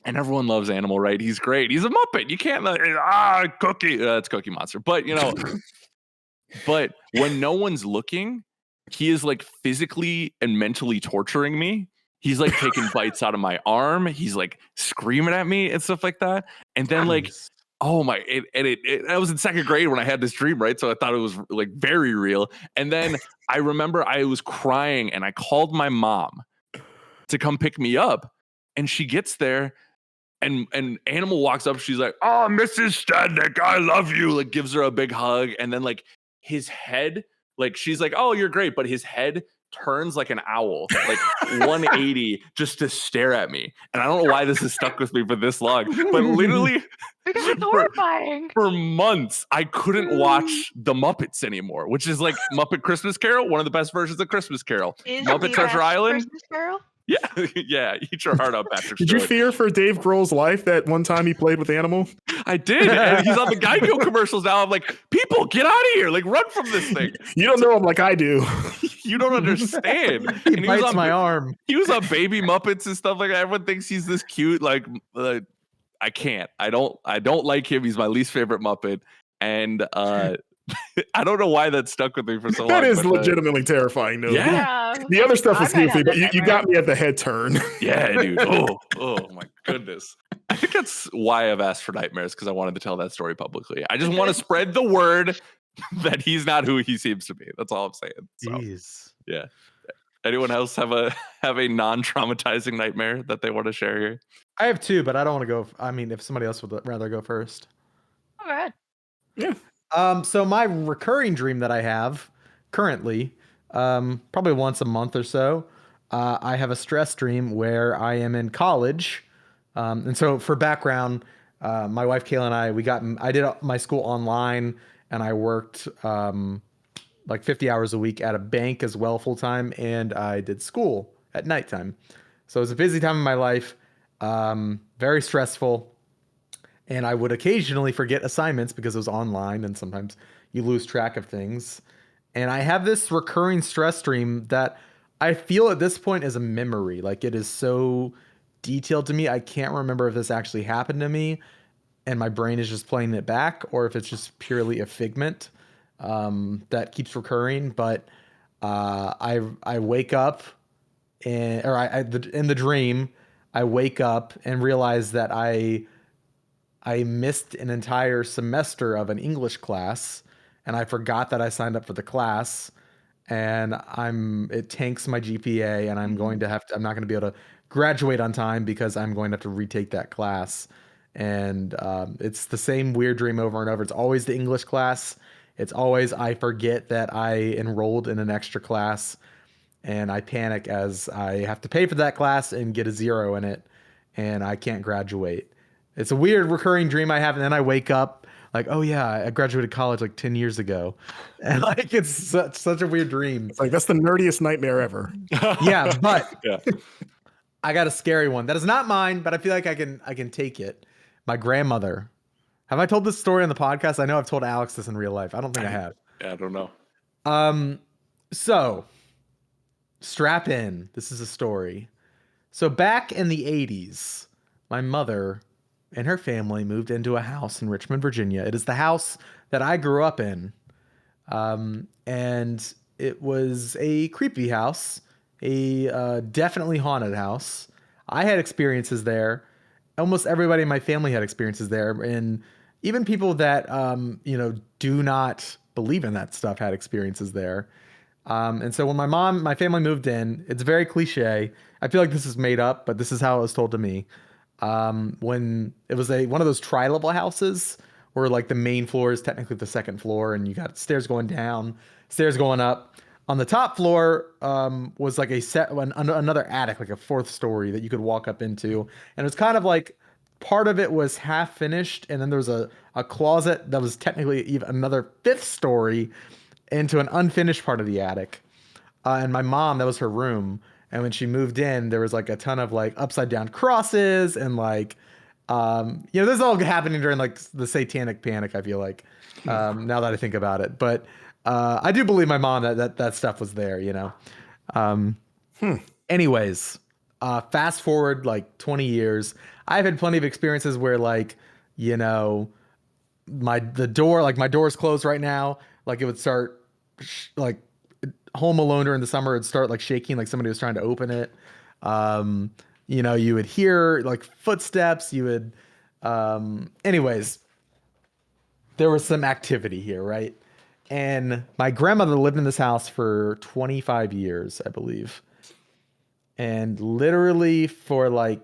[SPEAKER 1] And everyone loves Animal, right? He's great. He's a Muppet. You can't Cookie. It's Cookie Monster. But but when no one's looking, he is like physically and mentally torturing me. He's like taking bites out of my arm. He's like screaming at me and stuff like that. And then like, oh my, I was in second grade when I had this dream, right? So I thought it was like very real. And then I remember I was crying and I called my mom to come pick me up. And she gets there and Animal walks up. She's like, "Oh, Mrs. Stadnick, I love you." Like gives her a big hug. And then like his head, like she's like, "Oh, you're great." But his head turns like an owl, like 180 just to stare at me. And I don't know why this has stuck with me for this long, but literally
[SPEAKER 3] Because it's horrifying.
[SPEAKER 1] for months, I couldn't watch the Muppets anymore, which is like Muppet Christmas Carol, one of the best versions of Christmas Carol.
[SPEAKER 3] Is
[SPEAKER 1] Muppet
[SPEAKER 3] the
[SPEAKER 1] Treasure
[SPEAKER 3] best
[SPEAKER 1] Island.
[SPEAKER 3] Christmas Carol?
[SPEAKER 1] Yeah, yeah. Eat your heart out, Patrick.
[SPEAKER 4] Did you
[SPEAKER 1] Stewart.
[SPEAKER 4] fear for Dave Grohl's life that one time he played with Animal?
[SPEAKER 1] I did. And he's on the Geico commercials now. I'm like, people, get out of here. Like, run from this thing.
[SPEAKER 4] You don't know him like I do.
[SPEAKER 1] You don't understand.
[SPEAKER 2] He
[SPEAKER 1] And
[SPEAKER 2] bites my arm.
[SPEAKER 1] He was on Baby Muppets and stuff like that. Everyone thinks he's this cute. Like, I can't. I don't like him. He's my least favorite Muppet. And I don't know why that stuck with me for so long.
[SPEAKER 4] That is
[SPEAKER 1] but,
[SPEAKER 4] legitimately terrifying, though.
[SPEAKER 1] Yeah.
[SPEAKER 4] The other stuff was
[SPEAKER 3] I might
[SPEAKER 4] goofy,
[SPEAKER 3] have
[SPEAKER 4] but
[SPEAKER 3] that
[SPEAKER 4] you got
[SPEAKER 3] nightmare.
[SPEAKER 4] me at the head turn.
[SPEAKER 1] Yeah, dude. Oh my goodness. I think that's why I've asked for nightmares, because I wanted to tell that story publicly. I just want to spread the word that he's not who he seems to be. That's all I'm saying. So,
[SPEAKER 2] Jeez.
[SPEAKER 1] yeah. Anyone else have a non-traumatizing nightmare that they want to share here?
[SPEAKER 2] I have two, but I don't want to go. I mean, if somebody else would rather go first.
[SPEAKER 3] Oh, go ahead.
[SPEAKER 4] Yeah.
[SPEAKER 2] So my recurring dream that I have currently, probably once a month or so, I have a stress dream where I am in college. And so for background, my wife Kayla and I did my school online, and I worked like 50 hours a week at a bank as well full time, and I did school at nighttime. So it was a busy time in my life, very stressful. And I would occasionally forget assignments because it was online, and sometimes you lose track of things. And I have this recurring stress dream that I feel at this point is a memory. Like, it is so detailed to me. I can't remember if this actually happened to me and my brain is just playing it back, or if it's just purely a figment that keeps recurring. But I wake up in the dream, I wake up and realize that I missed an entire semester of an English class, and I forgot that I signed up for the class, and it tanks my GPA, and I'm not going to be able to graduate on time because I'm going to have to retake that class. And it's the same weird dream over and over. It's always the English class. It's always I forget that I enrolled in an extra class, and I panic as I have to pay for that class and get a 0 in it, and I can't graduate. It's a weird recurring dream I have, and then I wake up like, oh yeah, I graduated college like 10 years ago. And like, it's such a weird dream.
[SPEAKER 4] It's like, that's the nerdiest nightmare ever.
[SPEAKER 2] Yeah, but
[SPEAKER 1] Yeah.
[SPEAKER 2] I got a scary one. That is not mine, but I feel like I can take it. My grandmother Have I told this story on the podcast? I know I've told Alex this in real life. I don't think I have.
[SPEAKER 1] Yeah, I don't know.
[SPEAKER 2] So strap in. This is a story. So back in the 80s, my mother and her family moved into a house in Richmond, Virginia. It is the house that I grew up in. And it was a creepy house, a definitely haunted house. I had experiences there. Almost everybody in my family had experiences there. And even people that, do not believe in that stuff had experiences there. And so when my family moved in, it's very cliche. I feel like this is made up, but this is how it was told to me. When it was one of those tri-level houses where like the main floor is technically the second floor, and you got stairs going down, stairs going up. On the top floor was like another attic, like a fourth story that you could walk up into, and it was kind of like part of it was half finished, and then there was a closet that was technically even another fifth story into an unfinished part of the attic. And my mom, that was her room. And when she moved in, there was like a ton of like upside down crosses and like, this is all happening during like the satanic panic, I feel like, now that I think about it. But I do believe my mom that stuff was there, Anyways, fast forward like 20 years. I've had plenty of experiences where like, my door's closed right now. Like it would start like Home Alone during the summer, it'd start like shaking, like somebody was trying to open it. You would hear like footsteps. You would, anyways, there was some activity here, right? And my grandmother lived in this house for 25 years, I believe. And literally for like,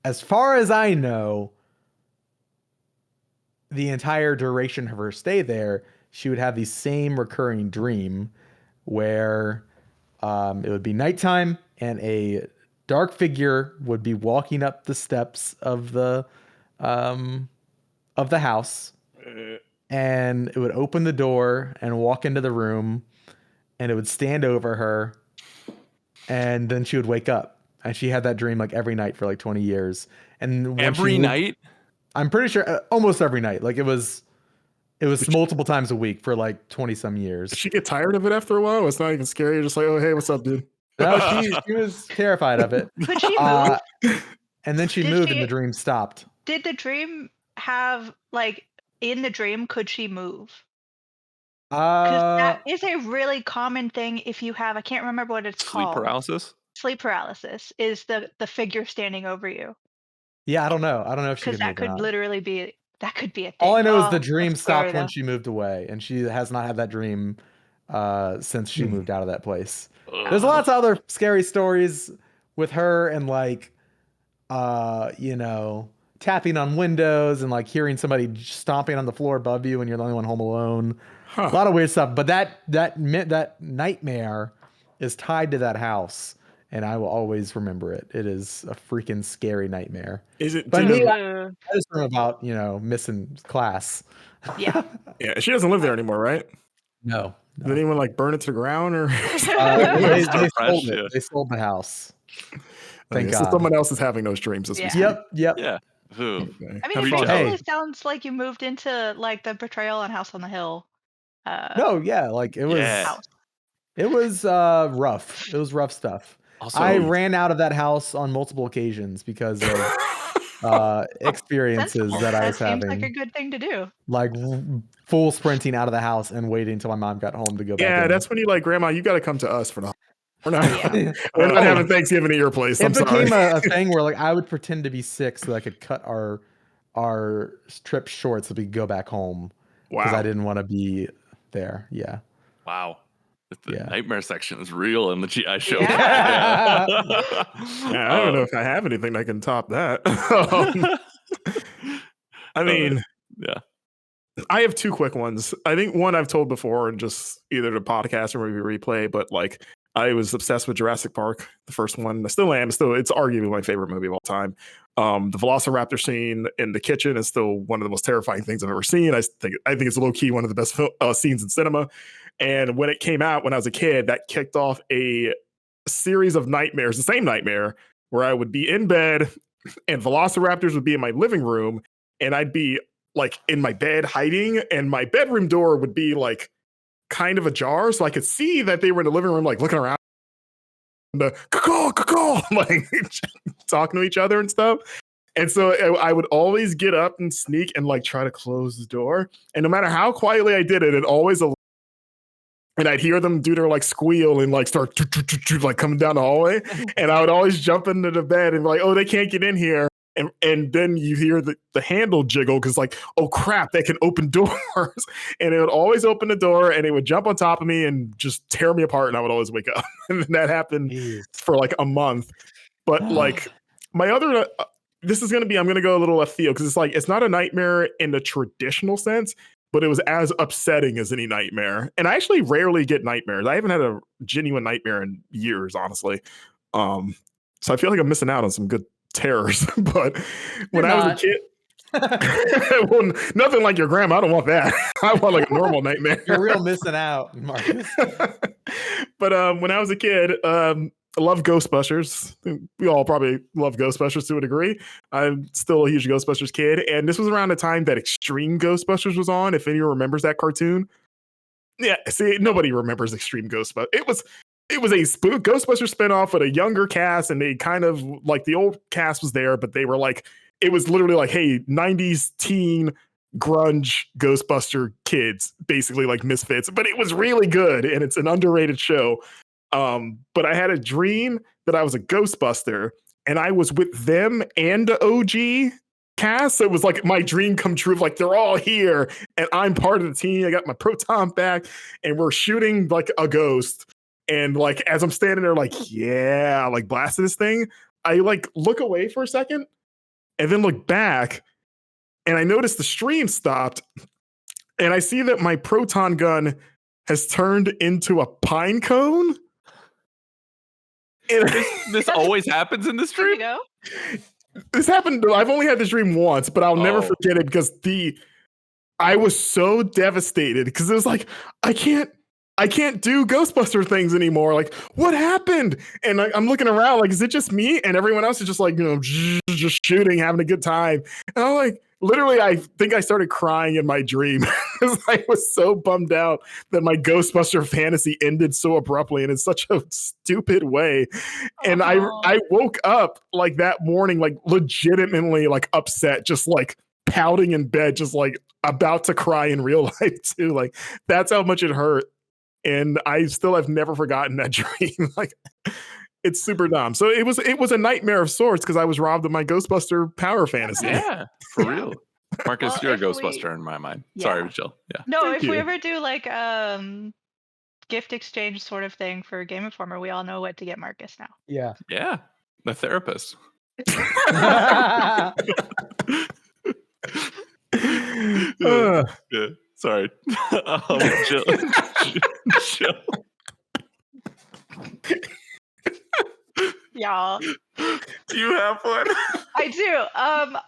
[SPEAKER 2] as far as I know, the entire duration of her stay there, she would have the same recurring dream where it would be nighttime and a dark figure would be walking up the steps of the house, and it would open the door and walk into the room, and it would stand over her, and then she would wake up. And she had that dream like every night for like 20 years. And
[SPEAKER 1] Every night?
[SPEAKER 2] I'm pretty sure almost every night. Like it was multiple times a week for like 20 some years.
[SPEAKER 4] Did she get tired of it after a while? It's not even scary. You're just like, oh, hey, what's up, dude?
[SPEAKER 2] No, she was terrified of it.
[SPEAKER 3] Could she move?
[SPEAKER 2] And then she moved and the dream stopped.
[SPEAKER 3] Did the dream have like in the dream, could she move? Because that is a really common thing if you have, I can't remember what it's
[SPEAKER 1] Sleep
[SPEAKER 3] called.
[SPEAKER 1] paralysis?
[SPEAKER 3] Sleep paralysis is the figure standing over you.
[SPEAKER 2] Yeah, I don't know. I don't know if she
[SPEAKER 3] Because that could literally be, that could be a thing.
[SPEAKER 2] All I know is the dream stopped when she moved away, and she has not had that dream since she moved out of that place. There's lots of other scary stories with her and like, tapping on windows and like hearing somebody stomping on the floor above you when you're the only one home alone. A lot of weird stuff, but that nightmare is tied to that house, and I will always remember it. It is a freaking scary nightmare.
[SPEAKER 4] Is it?
[SPEAKER 2] But I just remember about missing class.
[SPEAKER 3] Yeah.
[SPEAKER 4] Yeah, she doesn't live there anymore, right?
[SPEAKER 2] No.
[SPEAKER 4] Did anyone like burn it to the ground or?
[SPEAKER 2] They sold it. They sold the house. Thank God.
[SPEAKER 4] So someone else is having those dreams this week.
[SPEAKER 2] Yep.
[SPEAKER 1] Yeah.
[SPEAKER 3] I mean, it basically sounds like you moved into like the Betrayal on House on the Hill.
[SPEAKER 2] No, yeah, like it was.
[SPEAKER 1] Yeah.
[SPEAKER 2] It was rough. It was rough stuff. Also, I ran out of that house on multiple occasions because of experiences that I was having.
[SPEAKER 3] Seems like a good thing to do.
[SPEAKER 2] Like full sprinting out of the house and waiting until my mom got home to go back.
[SPEAKER 4] Yeah, that's when you like, Grandma, you got to come to us for the. We're not having Thanksgiving at your place.
[SPEAKER 2] It became a thing where like I would pretend to be sick so that I could cut our trip short so we could go back home because I didn't want to be there. Yeah.
[SPEAKER 1] Wow. The nightmare section is real in the GI show.
[SPEAKER 4] Yeah. I don't know if I have anything that can top that. I mean, I have two quick ones. I think one I've told before and just either the podcast or maybe replay, but like I was obsessed with Jurassic Park, the first one. I still am. It's arguably my favorite movie of all time. The Velociraptor scene in the kitchen is still one of the most terrifying things I've ever seen. I think it's low key one of the best scenes in cinema. And when it came out when I was a kid, that kicked off a series of nightmares, the same nightmare, where I would be in bed and Velociraptors would be in my living room, and I'd be like in my bed hiding, and my bedroom door would be like kind of ajar, so I could see that they were in the living room, like looking around, like talking to each other and stuff. And so I would always get up and sneak and like try to close the door. And no matter how quietly I did it, it always, and I'd hear them do their like squeal and like start like coming down the hallway. And I would always jump into the bed and be like, oh, they can't get in here. And then you hear the handle jiggle because like, oh crap, they can open doors. And it would always open the door and it would jump on top of me and just tear me apart. And I would always wake up. And that happened for like a month. But like my other, this is going to be, I'm going to go a little left field because it's like, it's not a nightmare in the traditional sense, but it was as upsetting as any nightmare. And I actually rarely get nightmares. I haven't had a genuine nightmare in years, honestly. So I feel like I'm missing out on some good terrors. But when I was a kid, well, nothing like your grandma. I don't want that. I want like a normal nightmare.
[SPEAKER 2] You're real missing out, Marcus.
[SPEAKER 4] But when I was a kid, I love Ghostbusters. We all probably love Ghostbusters to a degree. I'm still a huge Ghostbusters kid. And this was around the time that Extreme Ghostbusters was on, if anyone remembers that cartoon. Yeah, see, nobody remembers Extreme Ghostbusters. It was a Ghostbusters spinoff with a younger cast, and they kind of, like, the old cast was there, but they were like, it was literally like, hey, 90s teen grunge Ghostbuster kids, basically like misfits. But it was really good, and it's an underrated show. But I had a dream that I was a Ghostbuster and I was with them and the OG cast. So it was like my dream come true. Like they're all here and I'm part of the team. I got my proton back and we're shooting like a ghost. And like, as I'm standing there, like, yeah, like blasting this thing, I like look away for a second and then look back and I notice the stream stopped and I see that my proton gun has turned into a pine cone.
[SPEAKER 1] This always happens in the stream.
[SPEAKER 4] This happened. I've only had this dream once, but I'll never forget it because I was so devastated because it was like I can't do Ghostbuster things anymore. Like, what happened? And I'm looking around, like, is it just me? And everyone else is just like, just shooting, having a good time. And I'm like, literally, I think I started crying in my dream because I was so bummed out that my Ghostbuster fantasy ended so abruptly and in such a stupid way. And I woke up like that morning, like legitimately like upset, just like pouting in bed, just like about to cry in real life too. Like that's how much it hurt. And I still have never forgotten that dream. Like it's super dumb. So it was a nightmare of sorts because I was robbed of my Ghostbuster power fantasy.
[SPEAKER 1] Yeah, for real. Marcus, you're a Ghostbuster in my mind. Yeah. Sorry, Jill. Yeah.
[SPEAKER 3] No, if we ever do like gift exchange sort of thing for Game Informer, we all know what to get Marcus now.
[SPEAKER 2] Yeah.
[SPEAKER 1] Yeah. The therapist. Yeah. Sorry. Jill.
[SPEAKER 3] Y'all.
[SPEAKER 1] Do you have one?
[SPEAKER 3] I do.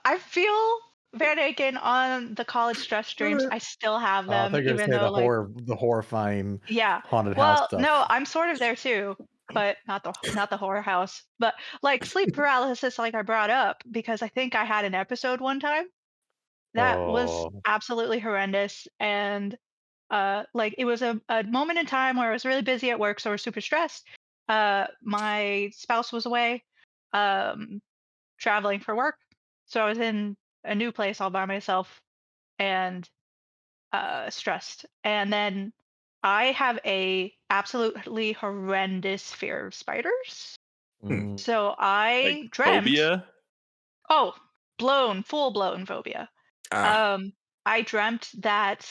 [SPEAKER 3] I feel Van Aken on the college stress streams. I still have them, even though
[SPEAKER 2] the horrifying haunted
[SPEAKER 3] well,
[SPEAKER 2] house stuff.
[SPEAKER 3] no, I'm sort of there too, but not the horror house. But like sleep paralysis, like I brought up, because I think I had an episode one time that was absolutely horrendous, and like it was a moment in time where I was really busy at work, so I was super stressed. My spouse was away, traveling for work, so I was in a new place all by myself and stressed. And then I have a absolutely horrendous fear of spiders. So I
[SPEAKER 1] like
[SPEAKER 3] dreamt
[SPEAKER 1] phobia?
[SPEAKER 3] Full blown phobia. I dreamt that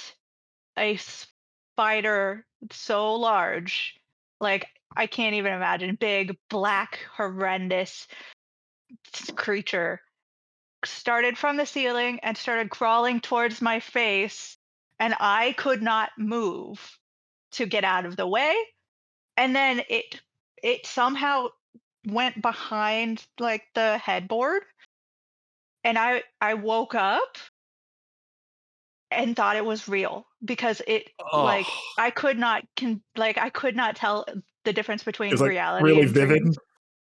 [SPEAKER 3] a spider so large, like I can't even imagine, big, black, horrendous creature started from the ceiling and started crawling towards my face, and I could not move to get out of the way. And then it somehow went behind like the headboard, and I woke up and thought it was real because it like I could not tell the difference between
[SPEAKER 4] like
[SPEAKER 3] reality
[SPEAKER 4] really
[SPEAKER 3] and
[SPEAKER 4] vivid.
[SPEAKER 3] dreams.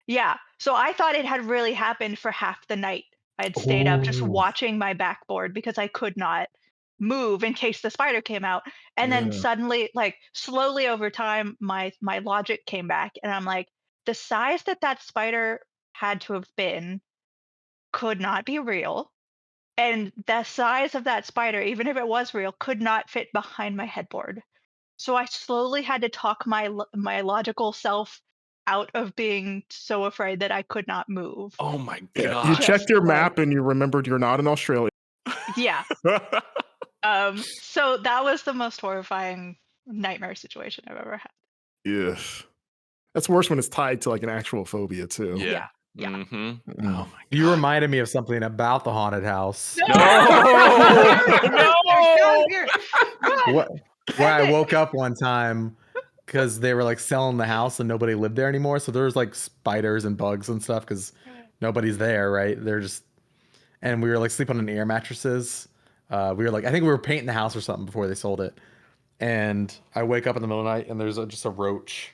[SPEAKER 3] Yeah, so I thought it had really happened for half the night. I had stayed up just
[SPEAKER 2] Ooh.
[SPEAKER 3] watching my backboard because I could not move in case the spider came out. And then
[SPEAKER 2] Yeah.
[SPEAKER 3] suddenly, like slowly over time, my logic came back, and I'm like, the size that spider had to have been could not be real. And the size of that spider, even if it was real, could not fit behind my headboard. So I slowly had to talk my logical self out of being so afraid that I could not move.
[SPEAKER 1] Oh my
[SPEAKER 4] Yeah,
[SPEAKER 1] god!
[SPEAKER 4] you
[SPEAKER 3] Just
[SPEAKER 4] checked your
[SPEAKER 3] like-
[SPEAKER 4] map and you remembered you're not in Australia.
[SPEAKER 3] Yeah. So that was the most horrifying nightmare situation I've ever had.
[SPEAKER 4] Yeah, that's worse when it's tied to like an actual phobia too.
[SPEAKER 1] Yeah.
[SPEAKER 3] Yeah.
[SPEAKER 1] Mm-hmm. Oh
[SPEAKER 2] Mm.
[SPEAKER 1] my
[SPEAKER 2] You
[SPEAKER 1] god!
[SPEAKER 2] reminded me of something about the haunted house.
[SPEAKER 1] No!
[SPEAKER 2] What, where I woke up one time because they were like selling the house and nobody lived there anymore. So there was like spiders and bugs and stuff because nobody's there, right? They're just, and we were like sleeping on air mattresses. We were like, I think we were painting the house or something before they sold it. And I wake up in the middle of the night and there's just a roach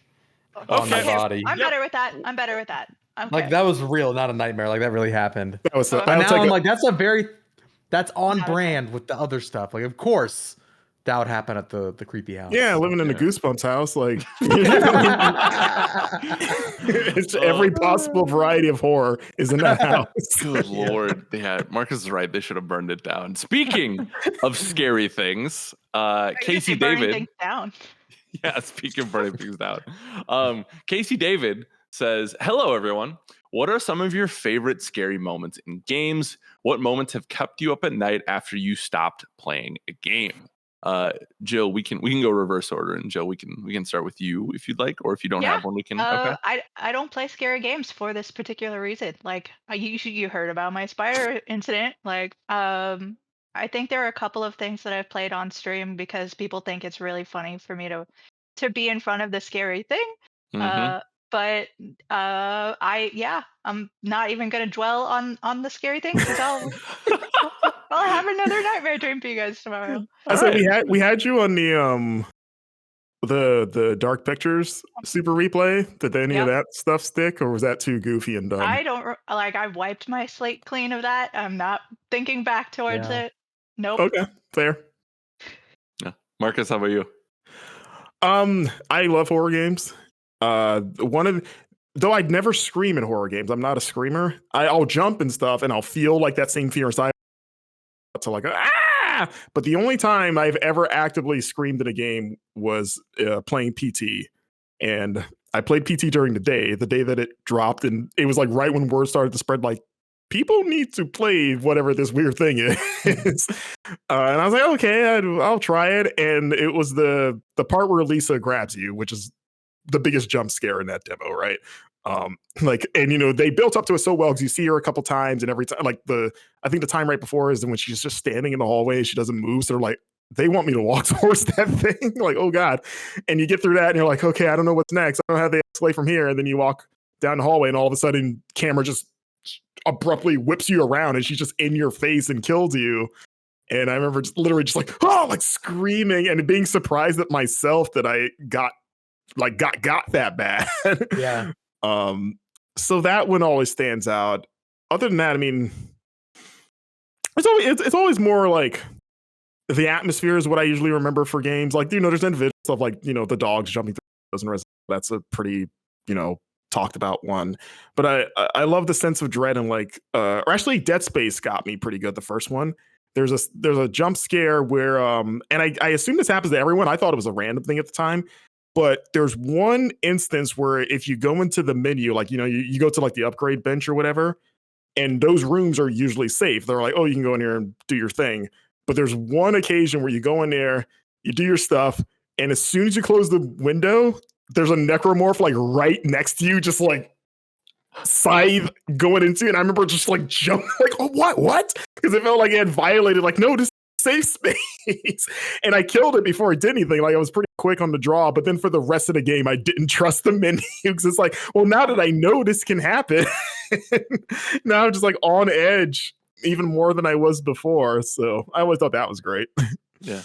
[SPEAKER 2] on my
[SPEAKER 1] Okay.
[SPEAKER 2] body.
[SPEAKER 3] I'm better with that. I'm better with that. I'm
[SPEAKER 2] Like
[SPEAKER 3] okay.
[SPEAKER 2] that was real, not a nightmare. Like that really happened.
[SPEAKER 4] That was.
[SPEAKER 3] But
[SPEAKER 2] But
[SPEAKER 4] I'll
[SPEAKER 2] now I'm
[SPEAKER 4] take
[SPEAKER 2] like, that's on
[SPEAKER 3] Not okay.
[SPEAKER 2] brand with the other stuff. Like, of course, that would happen at the creepy house.
[SPEAKER 4] yeah, living in a
[SPEAKER 1] Yeah.
[SPEAKER 4] Goosebumps house, like it's every possible variety of horror is in that house.
[SPEAKER 1] Good lord. Yeah, Marcus is right. They should have burned it down. Speaking of scary things,
[SPEAKER 3] I used to
[SPEAKER 1] Casey
[SPEAKER 3] say burning
[SPEAKER 1] David.
[SPEAKER 3] things down.
[SPEAKER 1] Yeah, speaking of burning things down. Casey David says, hello, everyone. What are some of your favorite scary moments in games? What moments have kept you up at night after you stopped playing a game? Jill, we can go reverse order, and Jill, we can start with you if you'd like, or if you don't
[SPEAKER 3] Yeah,
[SPEAKER 1] have one, we can. Okay.
[SPEAKER 3] I don't play scary games for this particular reason. Like you heard about my spider incident. Like I think there are a couple of things that I've played on stream because people think it's really funny for me to be in front of the scary thing.
[SPEAKER 1] Mhm.
[SPEAKER 3] But I'm not even gonna dwell on the scary thing because I'll have another nightmare dream for you guys tomorrow.
[SPEAKER 4] I
[SPEAKER 1] All
[SPEAKER 4] said
[SPEAKER 1] right.
[SPEAKER 4] we had you on the Dark Pictures Super Replay. Did any of
[SPEAKER 3] Yep.
[SPEAKER 4] that stuff stick, or was that too goofy and dumb?
[SPEAKER 3] I don't like. I wiped my slate clean of that. I'm not thinking back towards
[SPEAKER 2] Yeah.
[SPEAKER 3] it. Nope.
[SPEAKER 4] Okay, fair.
[SPEAKER 1] Yeah. Marcus, how about you?
[SPEAKER 4] I love horror games. Though I'd never scream in horror games. I'm not a screamer. I'll jump and stuff, and I'll feel like that same fear inside. To like ah! But the only time I've ever actively screamed in a game was playing PT, and I played PT during the day that it dropped, and it was like right when word started to spread, like people need to play whatever this weird thing is. And I was like, okay, I'll try it, and it was the part where Lisa grabs you, which is the biggest jump scare in that demo, right? And they built up to it so well because you see her a couple times, and every time, I think the time right before is when she's just standing in the hallway and she doesn't move. So they're like, they want me to walk towards that thing. Like, oh God. And you get through that and you're like, okay, I don't know what's next. I don't know how they escalate from here. And then you walk down the hallway and all of a sudden camera just abruptly whips you around and she's just in your face and kills you. And I remember just literally just like, oh, like screaming and being surprised at myself that I got that bad.
[SPEAKER 2] Yeah.
[SPEAKER 4] So that one always stands out. Other than that, I mean, it's always more like the atmosphere is what I usually remember for games. Like, there's individual stuff like, the dogs jumping through those and that's a pretty, talked about one. But I love the sense of dread and or actually Dead Space got me pretty good, the first one. There's a jump scare where and I assume this happens to everyone. I thought it was a random thing at the time. But there's one instance where if you go into the menu, like, you go to like the upgrade bench or whatever, and those rooms are usually safe. They're like, oh, you can go in here and do your thing. But there's one occasion where you go in there, you do your stuff, and as soon as you close the window, there's a necromorph like right next to you, just like scythe going into it. And I remember just like jumping, like, oh, what? Because it felt like it had violated, like, no, this safe space. And I killed it before it did anything. Like, I was pretty quick on the draw, but then for the rest of the game I didn't trust the menu because it's like, well, now that I know this can happen, now I'm just like on edge even more than I was before. So I always thought that was great.
[SPEAKER 1] Yeah,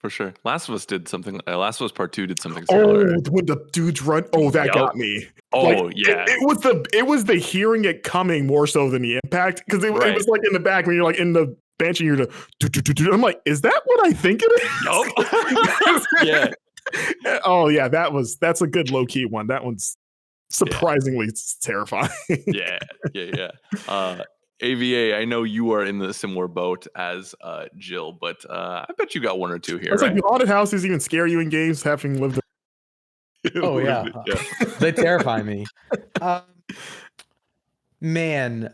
[SPEAKER 1] For sure. Last of Us did something. Last of Us Part 2 did something
[SPEAKER 4] Oh,
[SPEAKER 1] similar.
[SPEAKER 4] when the dudes run. Oh, that got me.
[SPEAKER 1] Oh,
[SPEAKER 4] like,
[SPEAKER 1] yeah.
[SPEAKER 4] It was the hearing it coming more so than the impact, because it was like in the back when you're like in the bench and you're I'm like, is that what I think it is?
[SPEAKER 1] Yeah.
[SPEAKER 4] Oh yeah, that's a good low key one. That one's surprisingly terrifying.
[SPEAKER 1] Yeah. AVA, I know you are in the similar boat as Jill, but I bet you got one or two here.
[SPEAKER 4] It's
[SPEAKER 1] right?
[SPEAKER 4] like, do haunted houses even scare you in games, having lived?
[SPEAKER 2] Oh yeah, they terrify me. Man,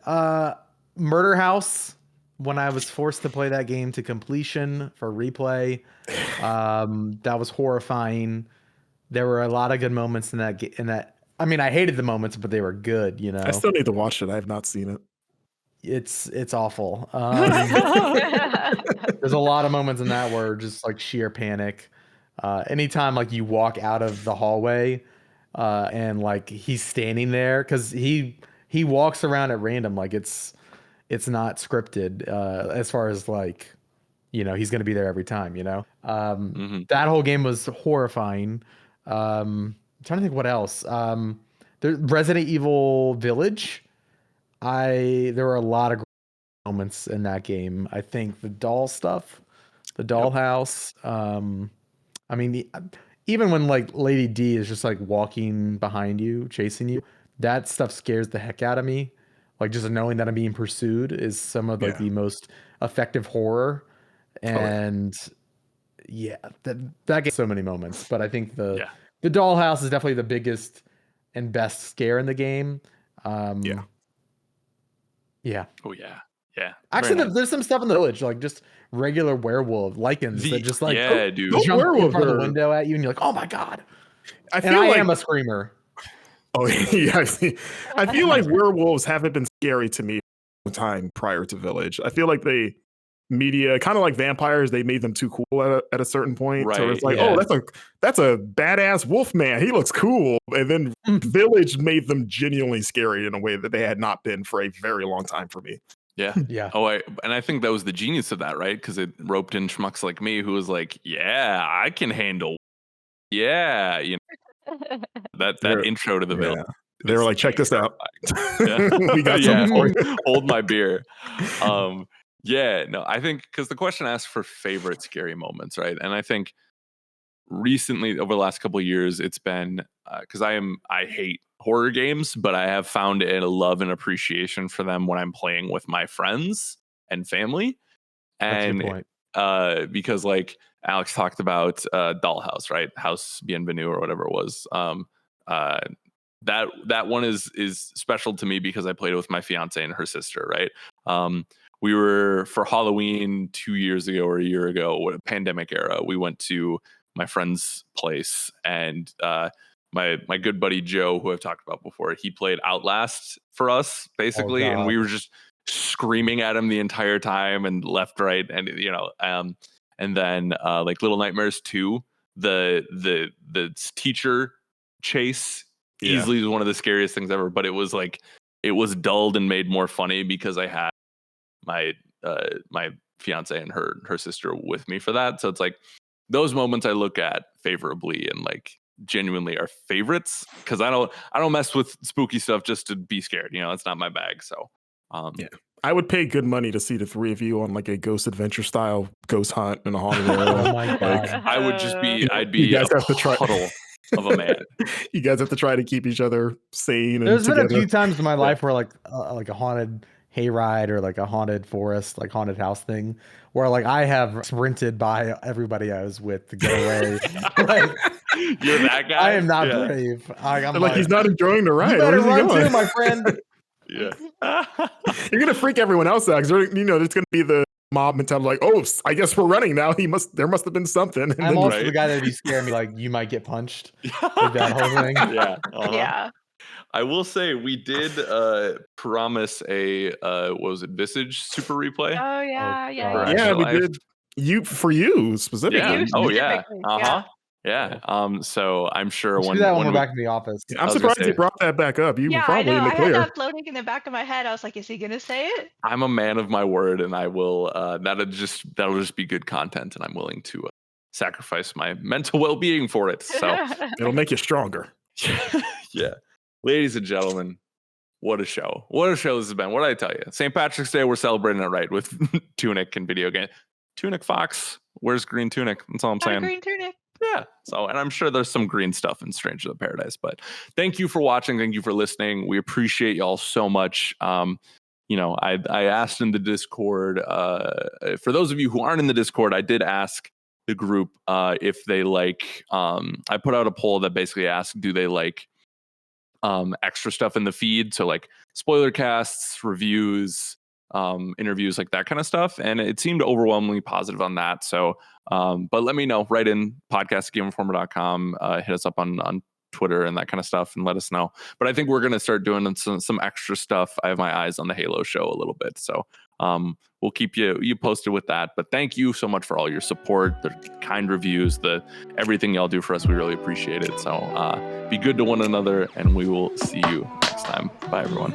[SPEAKER 2] Murder House. When I was forced to play that game to completion for replay, that was horrifying. There were a lot of good moments in that. I mean, I hated the moments, but they were good. You know,
[SPEAKER 4] I still need to watch it. I have not seen it.
[SPEAKER 2] It's awful. There's a lot of moments in that where just like sheer panic. Anytime like you walk out of the hallway, and like he's standing there because he walks around at random, like it's not scripted, as far as like, you know, he's gonna be there every time. You know, that whole game was horrifying. I'm trying to think what else. The Resident Evil Village. There were a lot of moments in that game. I think the doll stuff, the dollhouse. I mean, even when like Lady D is just like walking behind you, chasing you, that stuff scares the heck out of me. Like just knowing that I'm being pursued is some of like the most effective horror. And that gets so many moments. But I think the dollhouse is definitely the biggest and best scare in the game. Yeah.
[SPEAKER 1] Oh yeah. Yeah.
[SPEAKER 2] Actually, there's some stuff in the village, like just regular werewolf lichens that just like
[SPEAKER 1] dude,
[SPEAKER 2] jump in front of the window at you, and you're like, "Oh my god!"
[SPEAKER 4] I am
[SPEAKER 2] a screamer.
[SPEAKER 4] Oh yeah, I feel like werewolves haven't been scary to me all the time prior to Village. I feel like media, kind of like vampires, they made them too cool at a certain point.
[SPEAKER 1] Right,
[SPEAKER 4] so it's like, oh, that's a badass wolf man. He looks cool. And then Village made them genuinely scary in a way that they had not been for a very long time for me.
[SPEAKER 1] Yeah. And I think that was the genius of that, right? Because it roped in schmucks like me who was like, yeah, I can handle. Yeah, you know, that intro to the Village.
[SPEAKER 4] They were like, check this out. We got something for you.
[SPEAKER 1] Hold my beer. I think because the question asks for favorite scary moments, right? And I think recently, over the last couple of years, it's been because I hate horror games, but I have found a love and appreciation for them when I'm playing with my friends and family. And because like Alex talked about Dollhouse, right? House Bienvenue or whatever it was. That one is special to me because I played it with my fiance and her sister, right? We were for Halloween 2 years ago or a year ago, a pandemic era. We went to my friend's place, and my good buddy Joe, who I've talked about before, he played Outlast for us basically, and we were just screaming at him the entire time and left, right, and and then like Little Nightmares 2, the teacher chase easily is one of the scariest things ever. But it was dulled and made more funny because I had my fiance and her sister with me for that. So it's like those moments I look at favorably and like genuinely are favorites because I don't mess with spooky stuff just to be scared. You know, it's not my bag. So
[SPEAKER 4] I would pay good money to see the three of you on like a ghost adventure style ghost hunt in a haunted area.
[SPEAKER 2] Oh my god!
[SPEAKER 1] I'd be you guys have to try of a man.
[SPEAKER 4] You guys have to try to keep each other sane.
[SPEAKER 2] There's been a few times in my life where like a haunted hayride or like a haunted forest, like haunted house thing, where like I have sprinted by everybody I was with to get away. Like,
[SPEAKER 1] you're that guy.
[SPEAKER 2] I am not brave. I'm
[SPEAKER 4] like he's not enjoying the ride.
[SPEAKER 2] You better run too, my friend.
[SPEAKER 1] Yeah,
[SPEAKER 4] you're gonna freak everyone else out because there's gonna be the mob mentality, like, oh, I guess we're running now. There must have been something. And
[SPEAKER 2] I'm also the guy that'd be scaring me, like you might get punched. Like that whole thing.
[SPEAKER 1] Yeah.
[SPEAKER 3] Yeah.
[SPEAKER 1] I will say we did promise a what was it, Visage Super Replay?
[SPEAKER 3] Oh yeah,
[SPEAKER 4] yeah, we did. For you specifically.
[SPEAKER 1] Yeah. Oh yeah. So I'm sure
[SPEAKER 2] when we're back in the office.
[SPEAKER 4] I'm surprised you brought that back up. You were probably in the clear.
[SPEAKER 3] I had that floating in the back of my head. I was like, is he gonna say it?
[SPEAKER 1] I'm a man of my word, and I will. That'll just be good content, and I'm willing to sacrifice my mental well-being for it. So
[SPEAKER 4] It'll make you stronger.
[SPEAKER 1] yeah, ladies and gentlemen, what a show! What a show this has been. What did I tell you? St. Patrick's Day, we're celebrating it right with Tunic and video game. Tunic Fox, where's green tunic? That's all I'm
[SPEAKER 3] Got a
[SPEAKER 1] saying.
[SPEAKER 3] green tunic.
[SPEAKER 1] Yeah. So, and I'm sure there's some green stuff in Stranger Than Paradise, but thank you for watching. Thank you for listening. We appreciate y'all so much. You know, I asked in the Discord, for those of you who aren't in the Discord, I did ask the group if they like, I put out a poll that basically asked, do they like extra stuff in the feed? So like spoiler casts, reviews, interviews, like that kind of stuff. And it seemed overwhelmingly positive on that. So, but let me know, write in podcast@GameInformer.com, hit us up on Twitter and that kind of stuff and let us know. But I think we're going to start doing some extra stuff. I have my eyes on the Halo show a little bit. So, we'll keep you posted with that. But thank you so much for all your support, the kind reviews, the everything y'all do for us. We really appreciate it. So, be good to one another and we will see you next time. Bye everyone.